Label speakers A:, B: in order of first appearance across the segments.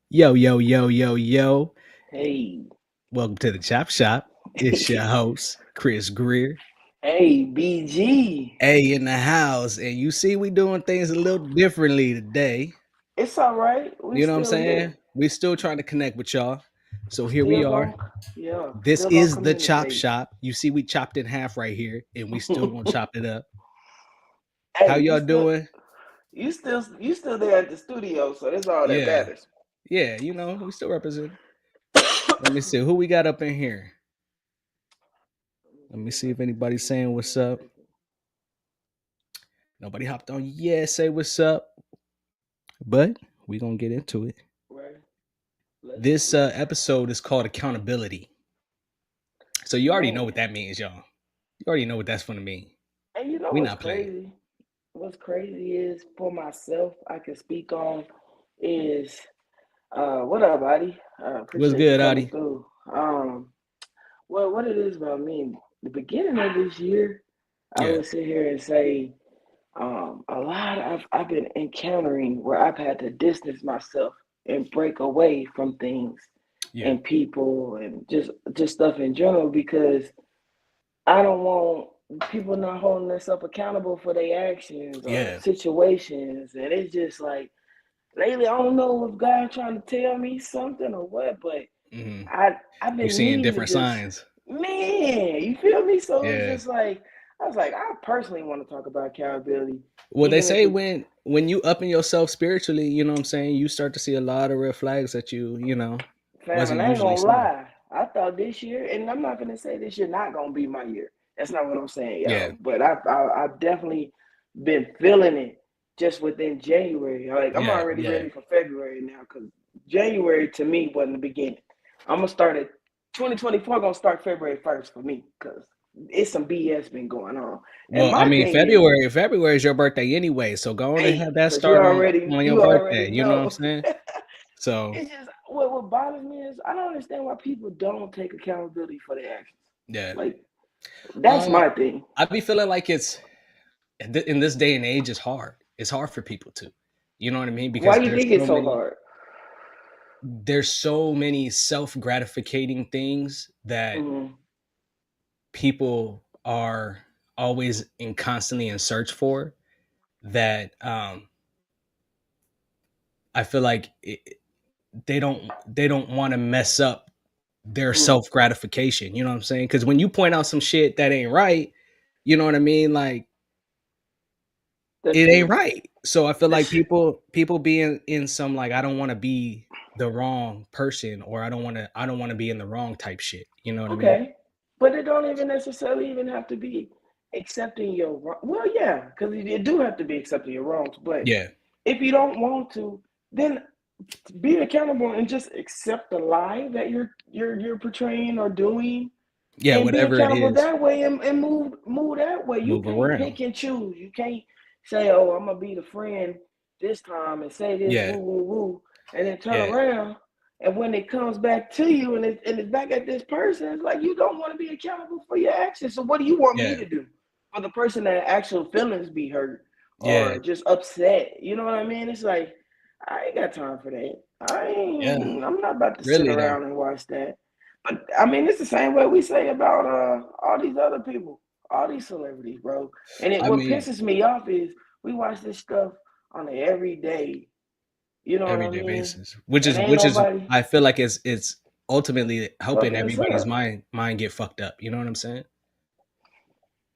A: Yo, yo, yo, yo, yo.
B: Hey.
A: Welcome to the ChopShop. It's your host, Kris Greer.
B: Hey, BG.
A: Hey, in the house. And you see, we doing things a little differently today.
B: It's all right. We
A: You know what I'm
B: still
A: saying?
B: here.
A: We still trying to connect with y'all. So here we
B: Still
A: are.
B: going, yeah,
A: This
B: still gonna
A: is the Chop
B: communicate.
A: Shop. You see, we chopped in half right here, and we still gonna chop it up. How
B: Hey,
A: y'all doing?
B: you still there at the studio, so that's all that
A: Yeah.
B: matters.
A: Yeah, we still represent. Let me see who we got up in here. Let me see if anybody's saying what's up. Nobody hopped on yet. Say what's up. But we gonna get into it.
B: Right. Let's
A: This
B: let's
A: episode is called accountability. So you already know
B: man.
A: what that means, y'all. You already know what that's gonna mean.
B: And you know
A: We
B: what's
A: not playing.
B: crazy? What's crazy is for myself, I can speak on is what up, buddy?
A: What's
B: Appreciate you
A: good,
B: coming
A: Adi?
B: through. Well, what it is about me, the beginning of this year, I
A: Yeah,
B: would sit here and say, a lot I've been encountering where I've had to distance myself and break away from things
A: yeah,
B: and people and just stuff in general because I don't want people not holding themselves accountable for their actions or
A: yeah.
B: situations. And it's just like lately, I don't know if God trying to tell me something or what, but
A: hmm
B: I've
A: You're
B: been
A: seeing
B: needing to
A: different
B: just,
A: signs.
B: man, you feel me? So it's
A: Yeah.
B: just like I was like, I personally want to talk about accountability,
A: Well, they
B: even if
A: say
B: we,
A: when you upping yourself spiritually, you know what I'm saying, you start to see a lot of red flags that
B: fam,
A: wasn't
B: and I ain't
A: usually
B: gonna
A: seeing.
B: lie. I thought this year, and I'm not gonna say this year not gonna be my year. That's not what I'm saying,
A: Yeah,
B: y'all. But I've definitely been feeling it just within January. Like I'm
A: yeah,
B: already
A: yeah,
B: ready for February now because January to me wasn't the beginning. I'm gonna start at 2024. Gonna start February 1st for me because it's some BS been going on. And
A: Well, I
B: my
A: mean,
B: thing is,
A: February is your birthday anyway, so go on and have
B: hey,
A: that
B: because you
A: start
B: already
A: on your
B: you already
A: birthday. You know what I'm
B: know.
A: saying? So
B: It's just what bothers me is I don't understand why people don't take accountability for their actions.
A: yeah,
B: Like that's my thing.
A: I be feeling like it's in this day and age, it's hard. It's hard for people to, you know what I mean?
B: Why
A: Because
B: you think it's so hard?
A: there's so many self gratificating things that
B: Mm-hmm.
A: people are always and constantly in search for that I feel like they don't want to mess up their
B: Mm.
A: self gratification. You know what I'm saying? Because when you point out some shit that ain't right, you know what I mean? Like
B: That's
A: it ain't
B: true.
A: right. So I feel like
B: That's
A: people being in some like I don't want to be the wrong person or I don't want to be in the wrong type shit. You know what I mean?
B: okay, but it don't even necessarily even have to be accepting your wrong. Well, yeah, because you do have to be accepting your wrongs. But
A: Yeah.
B: if you don't want to, then be accountable and just accept the lie that you're portraying or doing
A: Yeah,
B: and be
A: whatever it
B: accountable
A: is,
B: that way and move that way. You
A: move
B: can't
A: around.
B: pick and choose. You can't say, "Oh, I'm gonna be the friend this time and say this
A: Yeah.
B: woo woo woo," and then turn
A: Yeah.
B: around. And when it comes back to you and it's back at this person, it's like you don't want to be accountable for your actions. So what do you want me
A: Yeah.
B: to do for the person that actual feelings be hurt
A: Yeah.
B: or just upset? You know what I mean? It's like I ain't got time for that.
A: Yeah.
B: I'm not about to sit
A: Really though.
B: around and watch that. But I mean, it's the same way we say about all these other people, all these celebrities, bro. And
A: I
B: what
A: mean,
B: pisses me off is we watch this stuff on an everyday. You know what I
A: everyday
B: mean?
A: basis, which
B: And
A: is
B: ain't
A: which is
B: nobody
A: I feel like it's ultimately helping
B: fucking us
A: everybody's
B: up.
A: mind get fucked up. You know what I'm saying?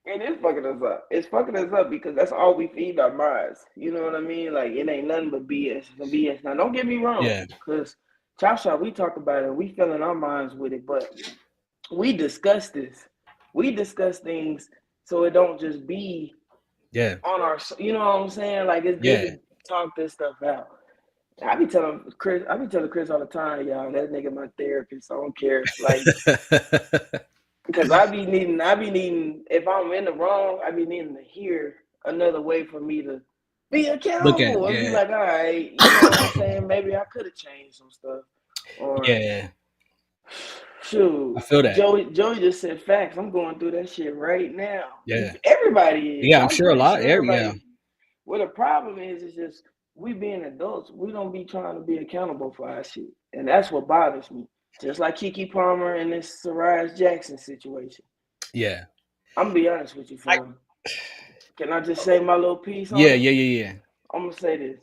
B: It is fucking us up. It's fucking us up because that's all we feed our minds. You know what I mean? Like it ain't nothing but BS. Some BS. Now, don't get me wrong,
A: Yeah.
B: because ChopShop, we talk about it. We fill in our minds with it, but we discuss this. We discuss things so it don't just be
A: Yeah.
B: on our. You know what I'm saying? Like it's good
A: Yeah.
B: to talk this stuff out. I be telling Chris all the time, y'all. That nigga my therapist. I don't care. Like because I be needing, if I'm in the wrong, I be needing to hear another way for me to be
A: Look at
B: accountable and be
A: yeah.
B: like, all right, you know what I'm saying? Maybe I could have changed some stuff. Or
A: Yeah.
B: Shoot,
A: I feel that.
B: Joey just said facts. I'm going through that shit right now.
A: Yeah.
B: Everybody is.
A: Yeah, I'm
B: I'm
A: sure a
B: pretty
A: lot.
B: sure
A: Yeah.
B: everybody. Well, the problem is just we being adults, we don't be trying to be accountable for our shit, and that's what bothers me. Just like KeKe Palmer and this Soraya Jackson situation.
A: Yeah.
B: I'm gonna be honest with you, fam. Can I just say my little piece on
A: Yeah,
B: it?
A: yeah.
B: I'm gonna say this.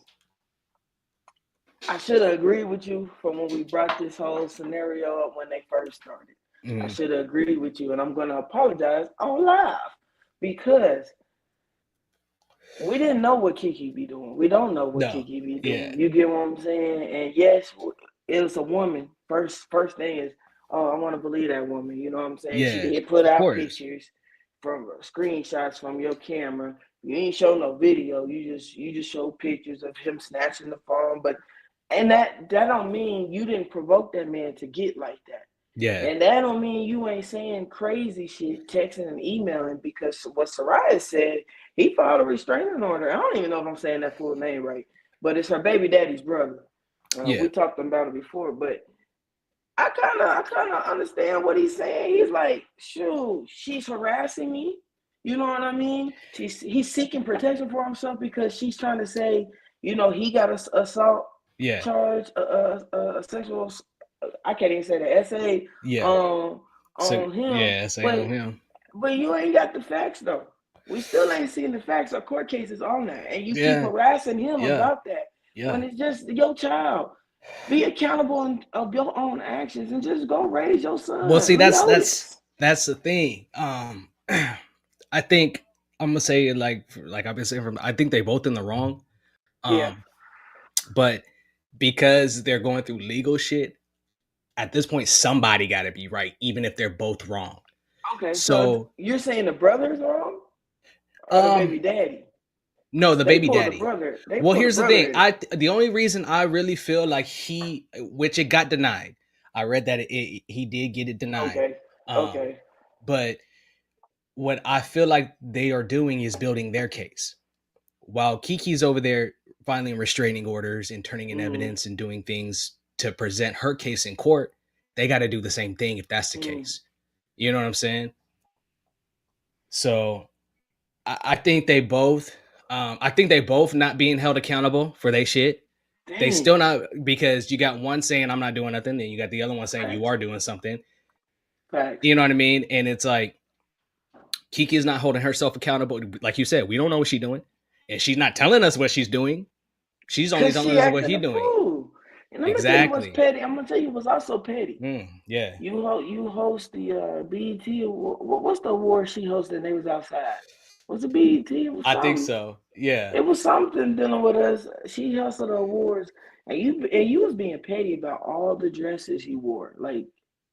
B: I should have agreed with you from when we brought this whole scenario up when they first started. I should have agreed with you, and I'm gonna apologize on live because we didn't know what KeKe be doing. We don't know what KeKe be doing.
A: Yeah.
B: You get what I'm saying? And yes, it was a woman. First thing is, oh, I want to believe that woman. You know what I'm saying?
A: Yeah,
B: She did put out
A: course.
B: pictures from screenshots from your camera. You ain't show no video. You just show pictures of him snatching the phone. But and that don't mean you didn't provoke that man to get like that.
A: Yeah.
B: And that don't mean you ain't saying crazy shit, texting and emailing, because what Soraya said, he filed a restraining order. I don't even know if I'm saying that full name right, but it's her baby daddy's brother. We talked about it before, but I kind of understand what he's saying. He's like, shoot, she's harassing me. You know what I mean? He's seeking protection for himself because she's trying to say, you know, he got a assault charge, a sexual. I can't even say the essay on him.
A: Yeah, essay on him.
B: But you ain't got the facts though. We still ain't seen the facts or court cases on that, and you keep harassing him about that when it's just your child. Be accountable of your own actions and just go raise your son.
A: Well, see, that's the thing. I think I'm gonna say like I've been saying I think they both in the wrong. But because they're going through legal shit, at this point, somebody got to be right, even if they're both wrong.
B: Okay, so you're saying the brother's wrong, or the baby daddy?
A: No, the baby daddy.
B: Well,
A: here's the thing. The only reason I really feel like which it got denied. I read that he did get it denied.
B: Okay.
A: But what I feel like they are doing is building their case, while KeKe's over there filing restraining orders and turning in evidence and doing things to present her case in court. They got to do the same thing if that's the case. You know what I'm saying? So I think they both. I think they both not being held accountable for their shit. Dang. They still not, because you got one saying I'm not doing nothing, then you got the other one saying you are doing something.
B: Facts.
A: You know what I mean? And it's like KeKe is not holding herself accountable. Like you said, we don't know what she's doing, and she's not telling us what she's doing. She's only telling us what he's doing.
B: And I'm gonna tell you what's petty. I'm gonna tell you what's also petty.
A: Yeah.
B: You host the BET. What's the award she hosted? And they was outside. Was it BET?
A: I think so. Yeah.
B: It was something dealing with us. She hosted the awards, and you was being petty about all the dresses you wore. Like,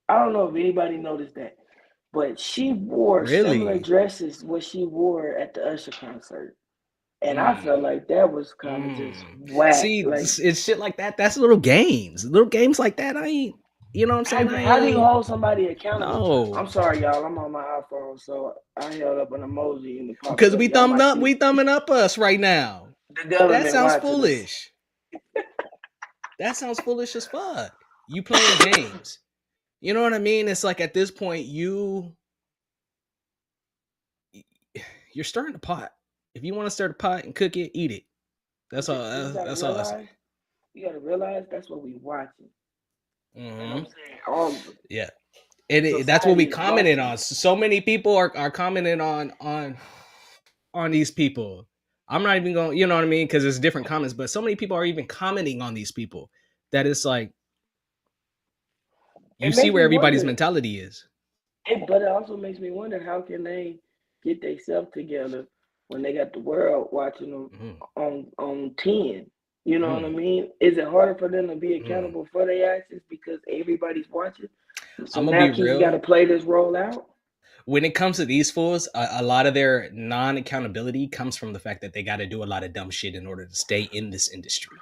B: I don't know if anybody noticed that, but she wore similar dresses what she wore at the Usher concert. And I felt like that was kind of just whack.
A: See, it's shit like that. That's little games. Little games like that. I ain't. You know what I'm saying?
B: How do you hold somebody accountable? No. I'm sorry, y'all. I'm on my iPhone, so I held up an emoji in the comments.
A: Because we thumbing up us right now. That sounds foolish. That sounds foolish as fuck. You playing games. You know what I mean? It's like at this point, you're stirring the pot. If you want to stir the pot and cook it, eat it. That's all. That's all I say.
B: You gotta realize that's what we watching.
A: Mm-hmm. Yeah, and that's what we commented on. So many people are commenting on these people. I'm not even going. You know what I mean? Because it's different comments, but so many people are even commenting on these people that it's like you see where everybody's mentality is.
B: But it also makes me wonder, how can they get themselves together when they got the world watching them on 10? You know what I mean? Is it harder for them to be accountable for their actions because everybody's watching? So I'm gonna be real. You got to play this role out.
A: When it comes to these fools, a lot of their non-accountability comes from the fact that they got to do a lot of dumb shit in order to stay in this industry.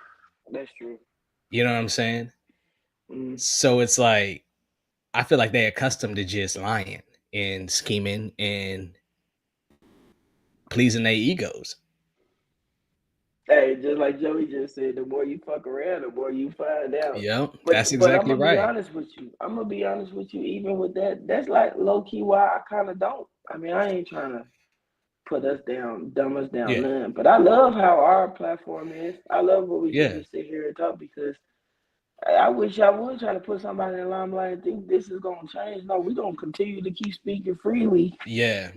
B: That's true.
A: You know what I'm saying? So it's like, I feel like they're accustomed to just lying and scheming and pleasing their egos.
B: Hey, just like Joey just said, the more you fuck around, the more you find out.
A: Yep, that's
B: But I'm
A: exactly
B: gonna be
A: right.
B: honest with you. I'm gonna be honest with you. Even with that, that's like low key why I kind of don't. I mean, I ain't trying to put us down, dumb us down,
A: Yeah,
B: none. But I love how our platform is. I love what we get
A: yeah,
B: to sit here and talk because I wish I would try to put somebody in the limelight and think this is gonna change. No, we gonna continue to keep speaking freely.
A: yeah.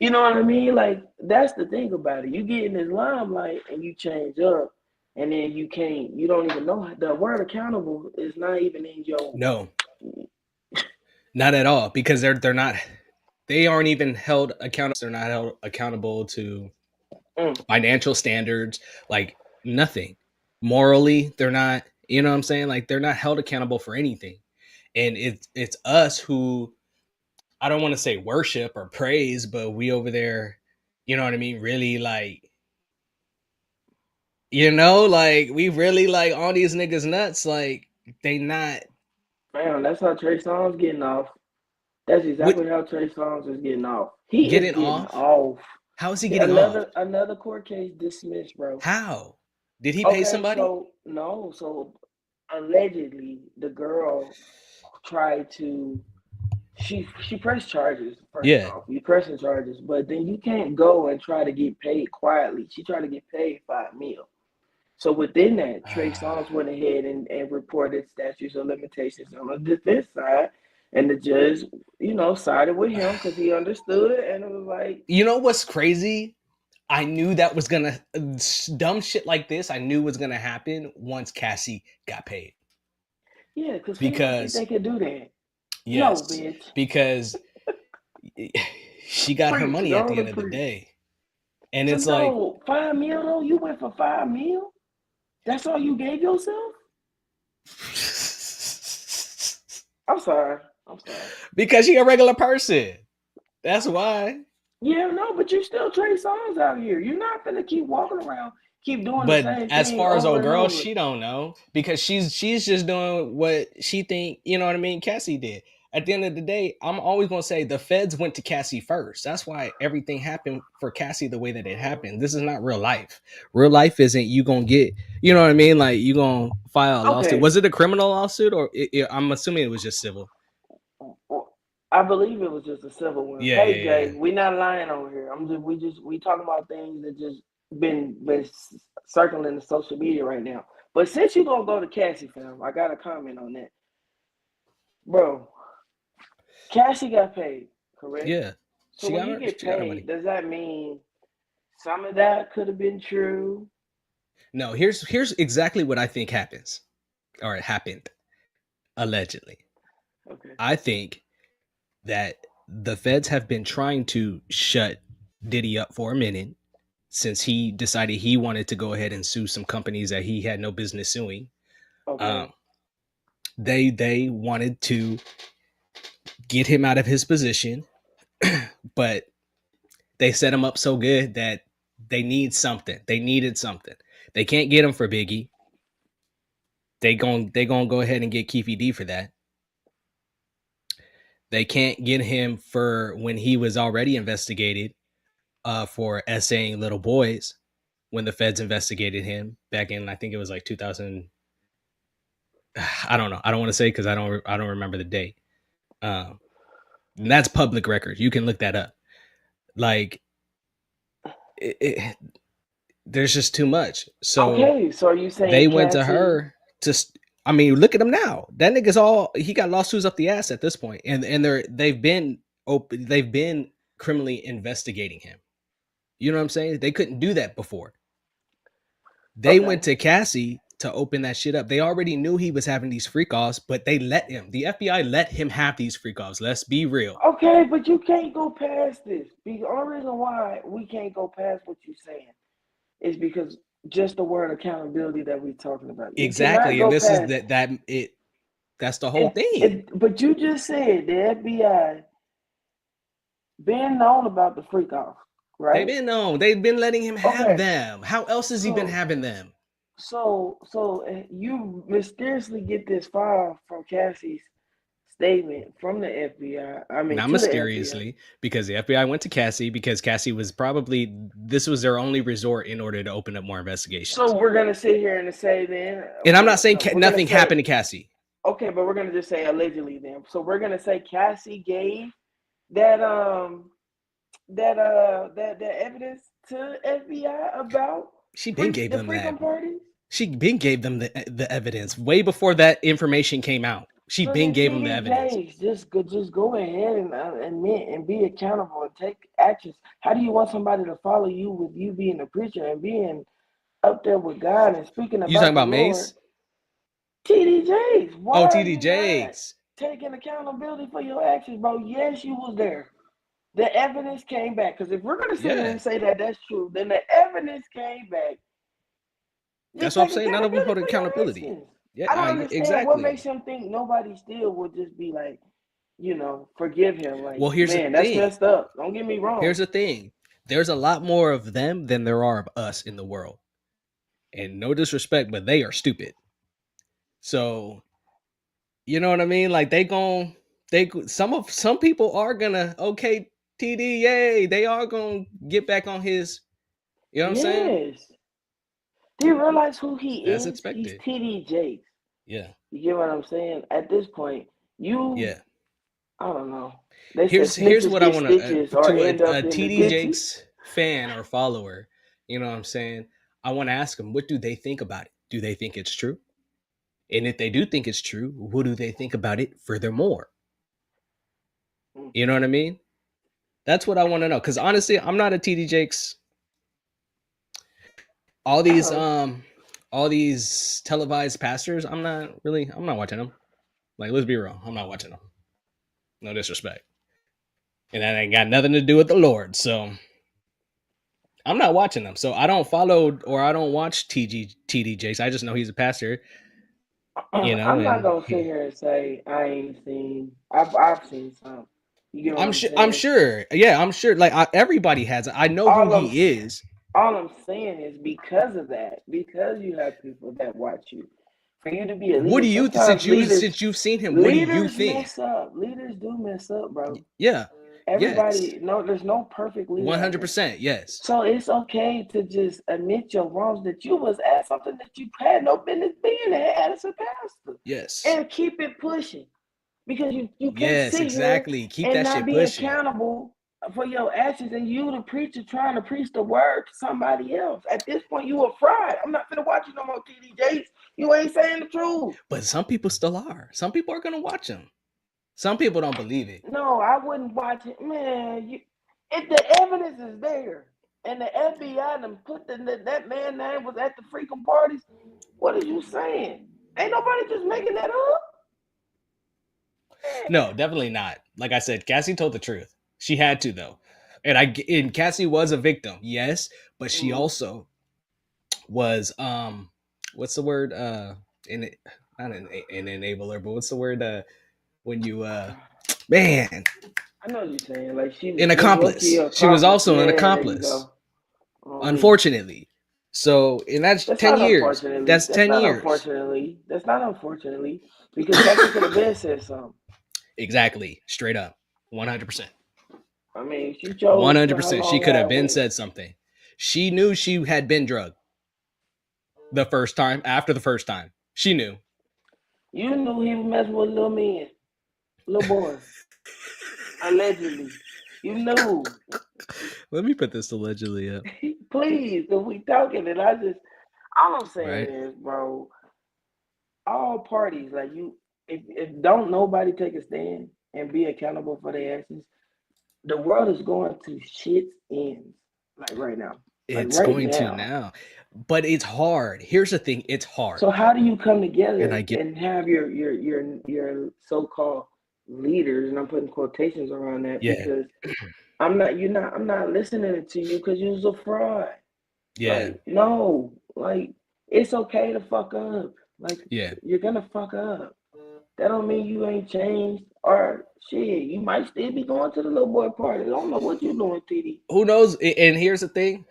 B: You know what I mean? Like that's the thing about it. You get in this limelight and you change up, and then you can't. You don't even know the word accountable is not even in your.
A: No, not at all, because they're not. They aren't even held accountable. They're not held accountable to
B: Mm,
A: financial standards, like nothing. Morally, they're not. You know what I'm saying? Like they're not held accountable for anything. And it's us who, I don't want to say worship or praise, but we over there, you know what I mean? Really like, like we really like all these niggas nuts. Like they not
B: man, that's how Trey Songz getting off. That's
A: what
B: exactly how Trey Songz is getting off. He is
A: getting
B: getting
A: off.
B: off.
A: How is he getting off?
B: Another court case dismissed, bro.
A: How did he pay
B: Okay,
A: somebody?
B: so no, so allegedly the girl tried to she pressed charges first
A: Yeah.
B: off. You pressing charges, but then you can't go and try to get paid quietly. She tried to get paid 5 mil. So within that, Trey Songz went ahead and reported statutes of limitations on the defense side, and the judge, sided with him because he understood, and it was like,
A: You know what's crazy? I knew that was gonna dumb shit like this. I knew was gonna happen once Cassie got paid,
B: yeah, because females think
A: because
B: they could do that. No,
A: yes,
B: bitch,
A: because she got her
B: preach,
A: money at
B: go
A: the
B: to
A: end of the
B: preach.
A: day, and
B: So
A: it's like,
B: no, 5 mil though. You went for 5 mil. That's all you gave yourself. I'm sorry. I'm sorry.
A: because she a regular person. That's why.
B: Yeah, no, but you still Trey Songz out here. You're not gonna keep walking around, keep doing the
A: But
B: same
A: as
B: thing
A: far as
B: over
A: old
B: and
A: girl,
B: over.
A: she don't know, because she's just doing what she think, you know what I mean, Cassie did. At the end of the day, I'm always going to say the feds went to Cassie first. That's why everything happened for Cassie the way that it happened. This is not real life. Real life isn't you going to get, you know what I mean, like you going to file a lawsuit.
B: Okay,
A: Was it a criminal lawsuit, or I'm assuming it was just civil?
B: I believe it was just a civil one.
A: Yeah,
B: Hey
A: yeah,
B: Jay,
A: yeah.
B: we not lying over here. We talking about things that just been circling the social media right now. But since you gonna go to Cassie, fam, I got a comment on that, bro. Cassie got paid, correct?
A: Yeah.
B: So when you get
A: She got her
B: paid,
A: money.
B: does that mean some of that could have been true?
A: No, here's exactly what I think happens, or it happened, allegedly.
B: Okay.
A: I think that the feds have been trying to shut Diddy up for a minute since he decided he wanted to go ahead and sue some companies that he had no business suing.
B: Okay.
A: Um, they wanted to get him out of his position, but they set him up so good that they need something. They needed something. They can't get him for Biggie. They gonna go ahead and get Keefe D for that. They can't get him for when he was already investigated for essaying little boys when the feds investigated him back in, I think it was like 2000. I don't know. I don't want to say because I don't remember the date. Um, and that's public record. You can look that up. Like it, there's just too much. So
B: Okay. So are you saying
A: they went to
B: Cassie?
A: her to. I mean, look at him now. That nigga's all he got lawsuits up the ass at this point, and they've been open. They've been criminally investigating him. You know what I'm saying? They couldn't do that before. They went
B: Okay.
A: to Cassie to open that shit up. They already knew he was having these freak offs, but they let him. The FBI let him have these freak offs. Let's be real.
B: Okay, but you can't go past this. The only reason why we can't go past what you're saying is because just the word accountability that we're talking about. You cannot
A: Exactly. And
B: go
A: this is
B: past
A: that's the whole
B: it.
A: thing.
B: But you just said the FBI been known about the freak off,
A: They've
B: right?
A: been known. They've been letting him have
B: Okay,
A: them. How else has he been
B: so
A: having them?
B: you mysteriously get this file from Cassie's statement from the FBI. I mean,
A: Not
B: to the FBI.
A: mysteriously, because the FBI went to Cassie because Cassie was probably this was their only resort in order to open up more investigations.
B: So we're gonna sit here and say then,
A: And I'm not saying
B: no, we're gonna
A: nothing
B: say
A: happened to Cassie.
B: okay, but we're gonna just say allegedly then. So we're gonna say Cassie gave that that evidence to FBI about
A: She been gave
B: the
A: them that.
B: freaking parties.
A: She been gave them the evidence way before that information came out. She
B: So
A: been
B: then
A: gave them the evidence.
B: TDJs just go ahead and admit and be accountable and take actions. How do you want somebody to follow you with you being a preacher and being up there with God and speaking
A: You talking
B: about the
A: about
B: Lord?
A: Mace?
B: TDJs, why
A: Oh,
B: are
A: TD
B: you not
A: Jakes.
B: taking accountability for your actions, bro? Yes, you was there. The evidence came back. Because if we're gonna sit here
A: Yeah.
B: and say that that's true, then the evidence came back.
A: That's
B: Just
A: what I'm
B: take
A: saying. None of them
B: accountability
A: hold
B: for your
A: accountability.
B: actions.
A: Yeah,
B: I don't understand what
A: exactly.
B: makes him think nobody still would just be like, forgive him. Like,
A: Well, here's the
B: man, that's
A: thing.
B: messed up. Don't get me wrong.
A: Here's the thing. There's a lot more of them than there are of us in the world. And no disrespect, but they are stupid. So, you know what I mean? Like some people are gonna okay, TD, yay, they are gonna get back on his, you know what I'm saying?
B: Yes. Do you realize who he
A: That's
B: is? He's
A: expected.
B: TD Jakes.
A: Yeah.
B: You get what I'm saying? At this point,
A: Yeah.
B: I don't know. They said
A: Here's
B: snitches
A: what I
B: get
A: want
B: stitches or
A: to
B: end up
A: a
B: in the
A: TD
B: ditches.
A: Jakes fan or follower. You know what I'm saying? I want to ask them, what do they think about it? Do they think it's true? And if they do think it's true, what do they think about it furthermore? You know what I mean? That's what I want to know. Because honestly, I'm not a TD Jakes. All these televised pastors, I'm not watching them. Like, let's be real, I'm not watching them. No disrespect. And that ain't got nothing to do with the Lord. So I'm not watching them. So I don't follow or I don't watch TD Jakes. I just know he's a pastor, you know,
B: I'm not
A: and
B: gonna sit here and say I ain't seen. I've seen some. You get what I'm
A: I'm
B: saying?
A: sure. Yeah, I'm sure. Like everybody has. I know who
B: All I'm
A: he is.
B: all I'm saying is because of that, because you have people that watch you, for you to be a
A: What
B: leader.
A: do you
B: Sometimes
A: since you've seen him? What do you
B: leaders
A: think?
B: mess up. Leaders do mess up, bro.
A: Yeah. Yes.
B: Everybody, no, there's no perfect leader out here.
A: 100%. Yes.
B: So it's okay to just admit your wrongs that you was at something that you had no business being at as a pastor,
A: Yes.
B: and keep it pushing because you can't
A: Yes.
B: sit here
A: Exactly. Keep
B: and
A: that
B: not
A: shit
B: be
A: pushing.
B: accountable for your actions, and you the preacher trying to preach the word to somebody else. At this point, you a fraud. I'm not gonna watch you no more, TDJs. You ain't saying the truth.
A: But some people still are. Some people are gonna watch him. Some people don't believe it.
B: No, I wouldn't watch it, man. If the evidence is there, and the FBI them put that man name was at the freaking parties, what are you saying? Ain't nobody just making that up.
A: No, definitely not. Like I said, Cassie told the truth. She had to though, and Cassie was a victim, yes, but she also was what's the word in not an enabler, but what's the word when you man
B: I know what you're saying. Like she
A: an
B: was lucky
A: accomplice. She was
B: accomplice.
A: also an
B: Yeah, there you
A: accomplice,
B: go.
A: unfortunately. So and that's
B: That's
A: 10
B: not
A: years.
B: unfortunately.
A: That's
B: That's
A: 10
B: not
A: years.
B: unfortunately. That's not unfortunately because Cassie could have been said something.
A: Exactly, straight up, 100%.
B: I mean, she chose to
A: 100%. She
B: along
A: could have
B: that
A: been
B: with.
A: said something. She knew she had been drugged the first time, after the first time. She knew.
B: You knew he was messing with little men, little boys, allegedly. You knew.
A: Let me put this allegedly up.
B: Please, if we talking, and all I'm saying
A: Right?
B: is, bro, all parties, like if don't nobody take a stand and be accountable for their actions, the world is going to shit's ends, like right now. Like
A: It's
B: right
A: going to
B: now.
A: now. But it's hard. Here's the thing, it's hard.
B: So how do you come
A: And
B: together
A: I get
B: and have your so-called leaders, and I'm putting quotations around that
A: yeah.
B: because I'm not listening to you because you're a fraud.
A: Yeah.
B: Like, no, like it's okay to fuck up. Like
A: Yeah.
B: you're gonna fuck up. That don't mean you ain't changed or shit. You might still be going to the little boy party. I don't know what you're doing, TD.
A: Who knows? And here's the thing.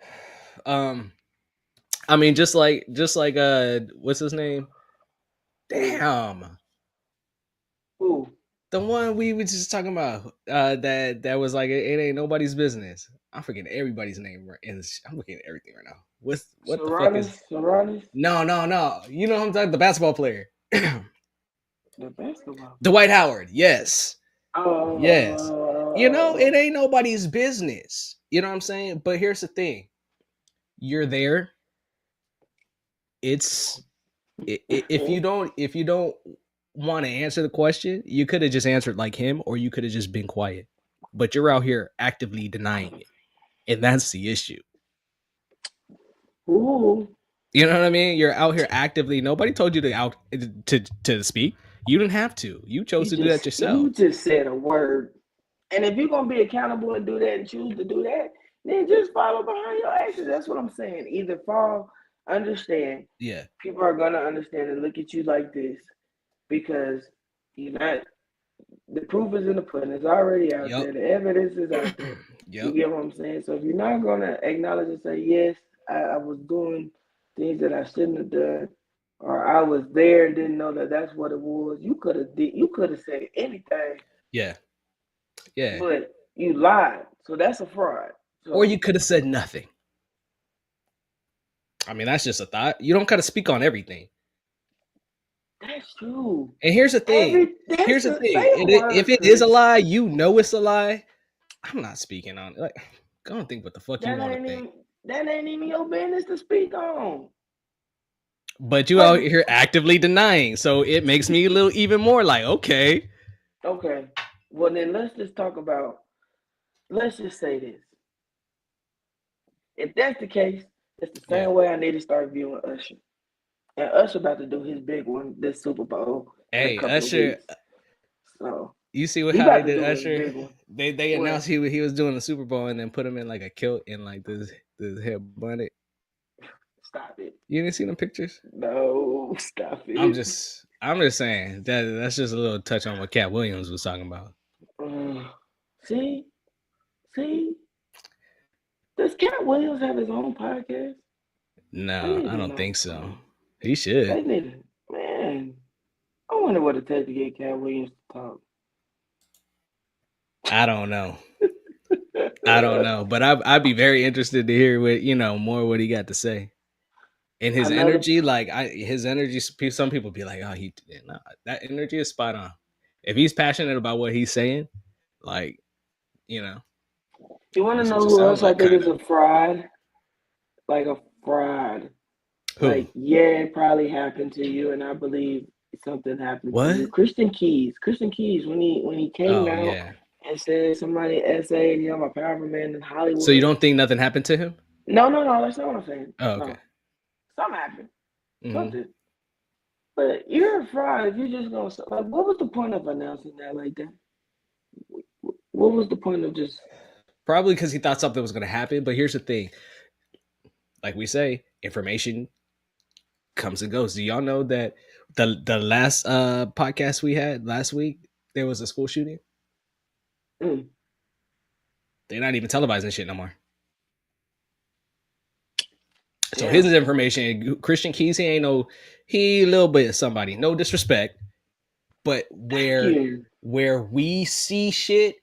A: I mean what's his name?
B: Who?
A: Damn.
B: Who?
A: The one we were just talking about, that was like it ain't nobody's business. I'm forgetting everybody's name and I'm looking at everything right now. What the fuck is?
B: Serranis?
A: No. You know who I'm talking, the basketball player.
B: The basketball.
A: Dwight Howard. Yes. Yes. You know, it
B: Oh,
A: ain't nobody's business. You know what I'm saying? But here's the thing. You're there. It's if you don't want to answer the question, you could have just answered like him, or you could have just been quiet. But you're out here actively denying it, and that's the issue.
B: ooh.
A: You know what I mean? You're out here actively. Nobody told you to speak. You didn't have to. You chose to do that yourself.
B: You just said a word. And if you're gonna be accountable and do that and choose to do that, then just follow behind your actions. That's what I'm saying. Either fall, understand.
A: Yeah.
B: People are gonna understand and look at you like this because you're not. The proof is in the pudding. It's already out there. The evidence is out there. You get what I'm saying? So if you're not gonna acknowledge and say, yes, I was doing things that I shouldn't have done, or I was there and didn't know that that's what it was, you could have said anything.
A: Yeah.
B: But you lied, so that's a fraud. So,
A: or you could have said nothing. I mean, that's just a thought. You don't gotta speak on everything.
B: That's true.
A: And here's the thing. If it is a lie, you know it's a lie. I'm not speaking on it. Like, I don't think what the fuck you want to think.
B: That ain't even your business to speak on.
A: But you out here actively denying, so it makes me a little even more like, okay.
B: Okay. Well, then let's just say this. If that's the case, it's the same way I need to start viewing Usher. And Usher about to do his big one this Super Bowl.
A: Hey, Usher.
B: So
A: you see how they did Usher? They announced he was doing the Super Bowl and then put him in like a kilt and like this hair bonnet.
B: Stop it.
A: You didn't see them pictures?
B: No, stop it.
A: I'm just saying that's just a little touch on what Cat Williams was talking about.
B: See, does Cat Williams have his own podcast?
A: No, I don't think so. He should.
B: Man, I wonder what it takes to get Cat Williams to talk.
A: I don't know. But I'd be very interested to hear what he got to say. And his energy, some people be like, oh, that energy is spot on. If he's passionate about what he's saying, like,
B: You want to know who else I think is a fraud? Like a fraud.
A: Who?
B: Like, yeah, it probably happened to you, and I believe something happened to you. Christian Cheez, when he came out and said somebody essayed him, a powerful man in Hollywood.
A: So you don't think nothing happened to him?
B: No, that's not what I'm saying.
A: Oh, okay.
B: No. Something happened. Something. But you're a fraud if you're just gonna like. What was the point of announcing that like that? What was the point of just?
A: Probably because he thought something was gonna happen. But here's the thing. Like we say, information comes and goes. Do y'all know that the last podcast we had last week, there was a school shooting? They're not even televising shit no more. So his information, Christian Cheez, he a little bit of somebody. No disrespect, but where we see shit,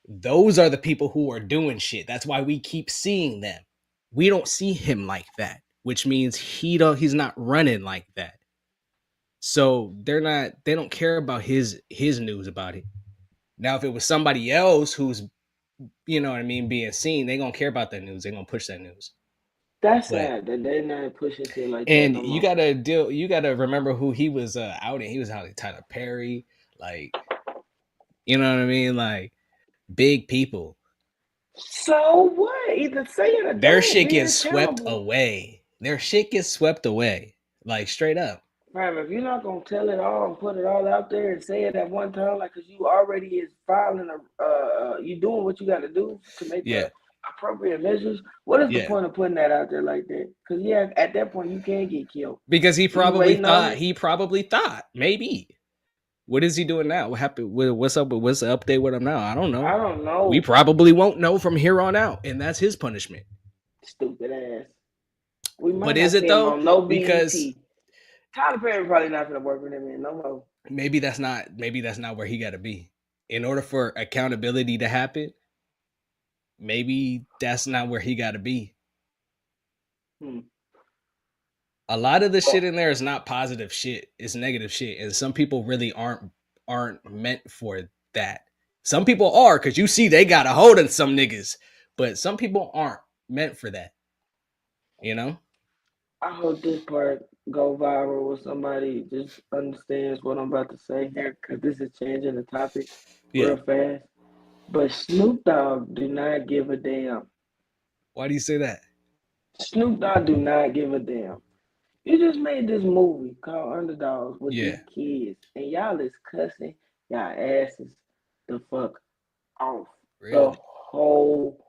A: those are the people who are doing shit. That's why we keep seeing them. We don't see him like that, which means he's not running like that. So they don't care about his news about it. Now, if it was somebody else who's, being seen, they gonna care about that news. They're gonna push that news.
B: That's sad that they're not pushing shit like that.
A: And you gotta remember who he was outing. He was outing Tyler Perry, like, you know what I mean? Like, big people.
B: So what? Either say it or
A: their shit gets swept away. Like, straight up.
B: Right, if you're not gonna tell it all and put it all out there and say it at one time, like, cause you already is filing you doing what you got to do to make the appropriate measures. What is the point of putting that out there like that? Because at that point you can get killed.
A: Because he probably thought maybe. What is he doing now? What happened? What's up? What's the update with him now? I don't know. We probably won't know from here on out, and that's his punishment.
B: Stupid ass.
A: But is it though?
B: No
A: because
B: Tyler Perry probably not gonna work with him no more.
A: maybe that's not where he got to be. In order for accountability to happen, maybe that's not where he got to be. A lot of the shit in there is not positive shit. It's negative shit, and some people really aren't meant for that. Some people are, because you see they got a hold of some niggas, but some people aren't meant for that. You know?
B: I hope this part go viral with somebody just understands what I'm about to say here, because this is changing the topic
A: Yeah.
B: real fast. But Snoop Dogg do not give a damn.
A: Why do you say that?
B: Snoop Dogg do not give a damn. You just made this movie called Underdogs with
A: Yeah.
B: these kids, and y'all is cussing y'all asses the fuck off the
A: Really?
B: whole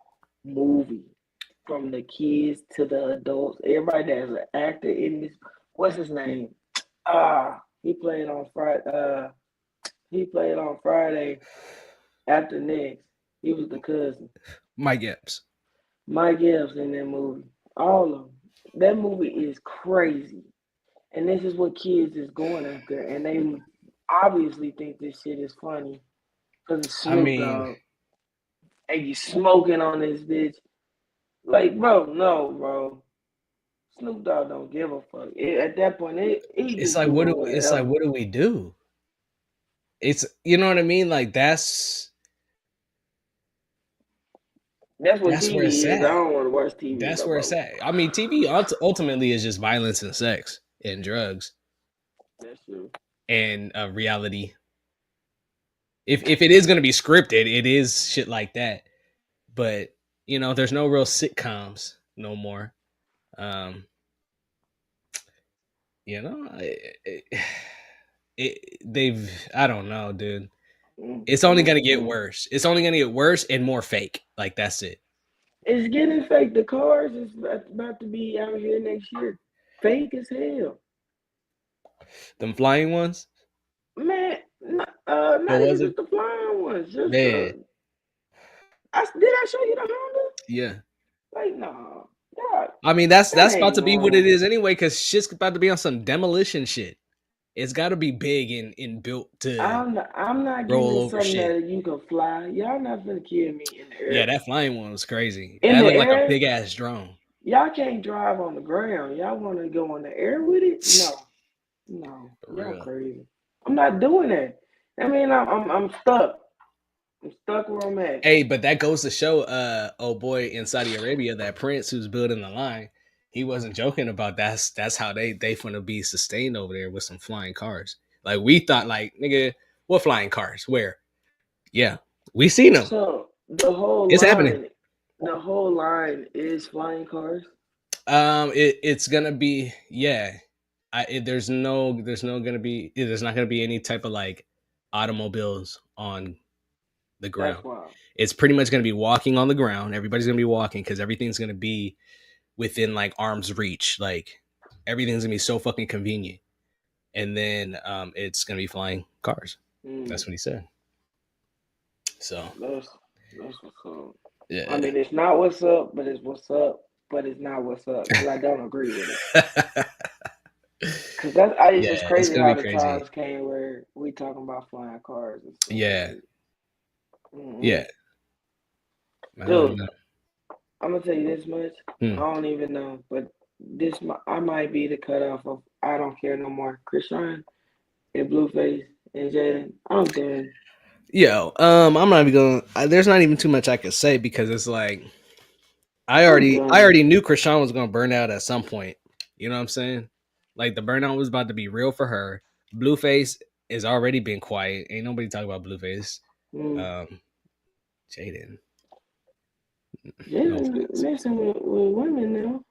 B: movie, from the kids to the adults. Everybody that's an actor in this. What's his name? He played on Friday. He played on Friday after next. He was the cousin.
A: Mike Epps.
B: Mike Epps in that movie. All of them. That movie is crazy. And this is what kids is going after. And they obviously think this shit is funny because it's
A: I
B: Snoop
A: mean,
B: Dogg. And you smoking on this bitch. Like, bro, no, bro. Snoop Dogg don't give a fuck. At that point, he
A: it's
B: just
A: like
B: doing whatever.
A: what do we do? It's, you know what I mean? Like
B: That's what
A: that's where it's
B: TV is. I
A: at.
B: don't want to watch TV
A: That's
B: no
A: where it's
B: more.
A: at. I mean, TV ultimately is just violence and sex and drugs
B: That's true.
A: and reality. If it is going to be scripted, it is shit like that. But you know, there's no real sitcoms no more. Um, you know, they've, I don't know, dude. It's only going to get worse. It's only going to get worse and more fake. Like, that's it.
B: It's getting fake. The cars is about to be out here next year. Fake as hell.
A: Them flying ones.
B: Man,
A: What
B: not
A: was
B: even
A: it?
B: just the flying ones. Just
A: Man,
B: did I show you the Honda?
A: yeah.
B: Like, no. God,
A: I mean,
B: that
A: that's about
B: ain't
A: to be what it
B: normal.
A: is anyway, because shit's about to be on some demolition shit. It's got to be big and built to
B: I'm not getting
A: roll
B: in
A: over
B: something
A: shit.
B: that you can fly. Y'all not gonna kill me in the
A: Yeah,
B: air.
A: that flying one was crazy.
B: In
A: That
B: the
A: looked like a
B: air,
A: big ass drone.
B: y'all can't drive on the ground. Y'all want to go on the air with it? No, no,
A: For
B: y'all
A: real.
B: crazy. I'm not doing that. I mean, I'm stuck. I'm stuck where I'm at.
A: Hey, but that goes to show, oh boy, in Saudi Arabia, that prince who's building the line, he wasn't joking about that's how they finna be sustained over there with some flying cars. Like, we thought, like, nigga, what flying cars? Where? Yeah, we seen them.
B: So
A: It's happening.
B: the whole line is flying cars.
A: It's gonna be, yeah. There's not gonna be any type of like automobiles on the
B: That's
A: ground.
B: wild.
A: It's pretty much gonna be walking on the ground. Everybody's gonna be walking because everything's gonna be within like arm's reach. Like, everything's gonna be so fucking convenient. And then it's gonna be flying cars. That's what he said. So
B: That's what's up. I
A: yeah.
B: mean, it's not what's up, but it's what's up, but it's not what's up because I don't agree with it. Because it's
A: Yeah,
B: just
A: it's
B: crazy
A: gonna
B: how
A: be
B: the
A: crazy.
B: times came where we talking about flying cars and stuff like
A: Yeah,
B: that. Mm-mm.
A: yeah. I don't
B: Dude,
A: know.
B: I'm gonna tell you this much. I
A: Hmm.
B: don't even know, but I might be the cutoff of I don't care no more. Krishan and Blueface and Jaden, I'm done.
A: Yo, I'm not even going. There's not even too much I could say because it's like
B: I'm
A: I
B: done.
A: already knew Krishan was gonna burn out at some point. You know what I'm saying? Like, the burnout was about to be real for her. Blueface has already been quiet. Ain't nobody talking about Blueface.
B: Mm.
A: Um, Jaden, no
B: Jaden
A: offense.
B: messing with women now.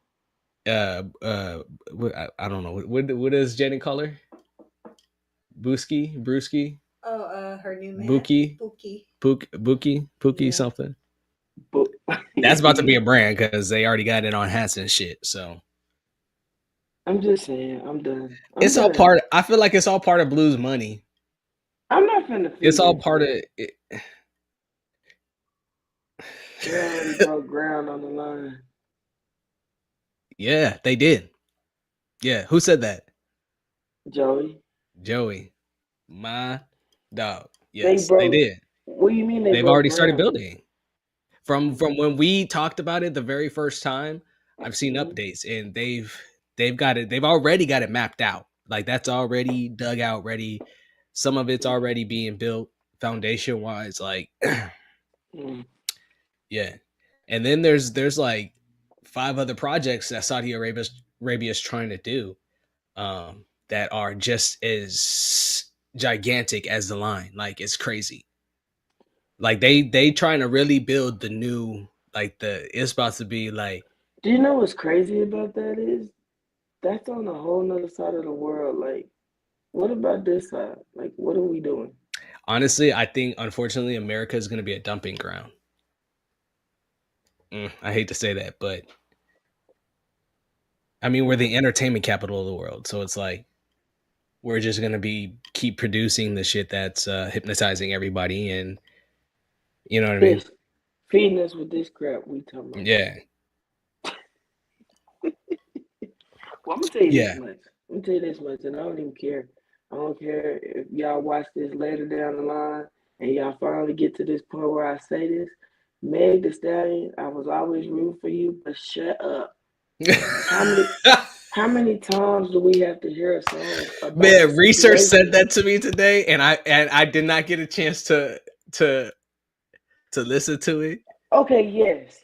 A: I don't know what does Jaden call her? Brewski,
C: Oh, her new man,
A: Buki,
C: Pookie.
A: Pookie,
C: Yeah.
A: something.
B: But
A: That's about to be a brand because they already got it on hats and shit. So
B: I'm just saying, I'm done. I'm
A: it's all
B: done.
A: part. I feel like it's all part of Blue's money.
B: I'm not finna
A: It's
B: feed
A: all
B: into
A: part of
B: this.
A: it.
B: They already broke ground on the line.
A: Yeah, they did. Yeah, who said that?
B: Joey.
A: Joey. My dog.
B: They
A: Yes, they
B: broke.
A: did.
B: What do you mean they
A: They've
B: broke
A: already started
B: ground?
A: building. From when we talked about it the very first time, I've seen
B: Mm-hmm.
A: updates and they've got it. They've already got it mapped out. Like that's already dug out, ready. Some of it's already being built foundation wise. Like
B: Mm-hmm.
A: yeah, and then there's like five other projects that Saudi Arabia's trying to do that are just as gigantic as the line. Like it's crazy. Like they trying to really build the new like the it's about to be like
B: Do you know what's crazy about that is that's on a whole nother side of the world. Like, what about this side? Like, what are we doing?
A: honestly, I think unfortunately America is going to be a dumping ground. I hate to say that, but I mean we're the entertainment capital of the world, so it's like we're just going to be keep producing the shit that's hypnotizing everybody, and you know what I mean?
B: This feeding us with this crap we talking about.
A: Yeah,
B: Well, I'm gonna tell you this
A: yeah.
B: much. I'm gonna tell you this much, and I don't even care. I don't care if y'all watch this later down the line and y'all finally get to this point where I say this. Meg the Stallion, I was always rooting for you, but shut up. How many how many times do we have to hear a song about a
A: Man, research said
B: situation?
A: that to me today, and I did not get a chance to to listen to it.
B: Okay, yes,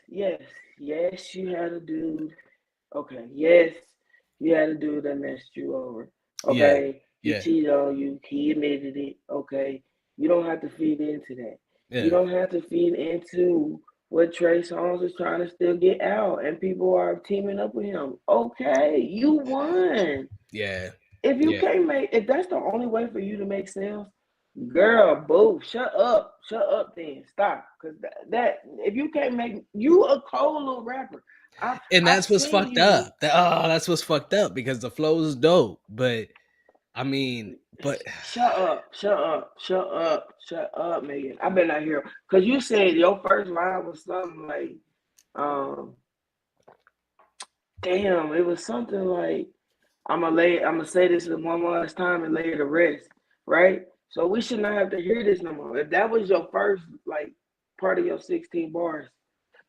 B: you had a dude. Okay, yes, you had a dude that messed you over.
A: Yeah,
B: Okay, he
A: yeah,
B: cheated on you. He admitted it. Okay, you don't have to feed into that. You
A: yeah,
B: don't have to feed into what Trey Songz is trying to still get out, and people are teaming up with him. Okay, you won.
A: yeah,
B: If you
A: yeah.
B: can't make, if that's the only way for you to make sales, girl, boo, shut up, then stop. Cause that if you can't make, you a cold little rapper.
A: And
B: I've
A: that's what's
B: seen
A: fucked
B: you.
A: up. That's what's fucked up because the flow is dope. But I mean, but
B: Shut up, Megan. I better not hear. Cause you said your first line was something like, um, damn, it was something like, I'm gonna say this one last time and lay it to rest, right? So we should not have to hear this no more. If that was your first like part of your 16 bars,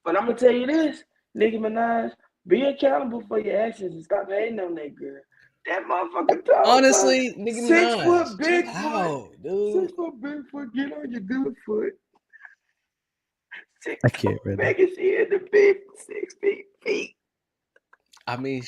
B: but I'm gonna tell you this, Nicki Minaj, be accountable for your actions and stop hating on that girl. That motherfucker tall, son.
A: honestly, Nicki Minaj, chill
B: Bigfoot,
A: out, dude.
B: 6 foot Bigfoot, get on your good foot.
A: I
B: 6 foot,
A: can't really.
B: making she in the big 6 feet.
A: I mean,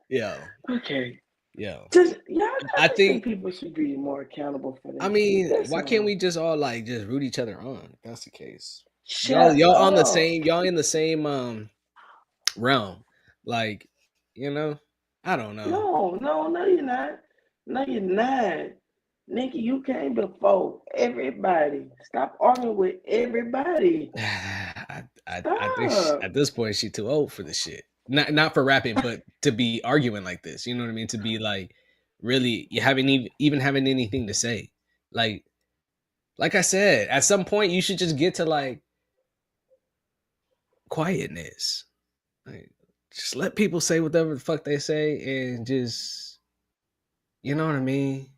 A: yo,
B: Okay,
A: yo.
B: just y'all. I
A: I
B: just think
A: think.
B: people should be more accountable for
A: I
B: that shit.
A: mean,
B: That's
A: why can't
B: all.
A: we just all like just root each other on? If that's the case.
B: Shut
A: Y'all on the
B: up.
A: same. Y'all in the same realm. Like, you know, I don't know.
B: No, you're not. No, you're not. Nikki, you came before everybody. Stop arguing with everybody.
A: I think
B: Stop.
A: at this point she's too old for this shit. Not for rapping, but to be arguing like this. You know what I mean? To be like really you haven't even having anything to say. Like like I said, at some point you should just get to like quietness. Like just let people say whatever the fuck they say and just you know what I mean?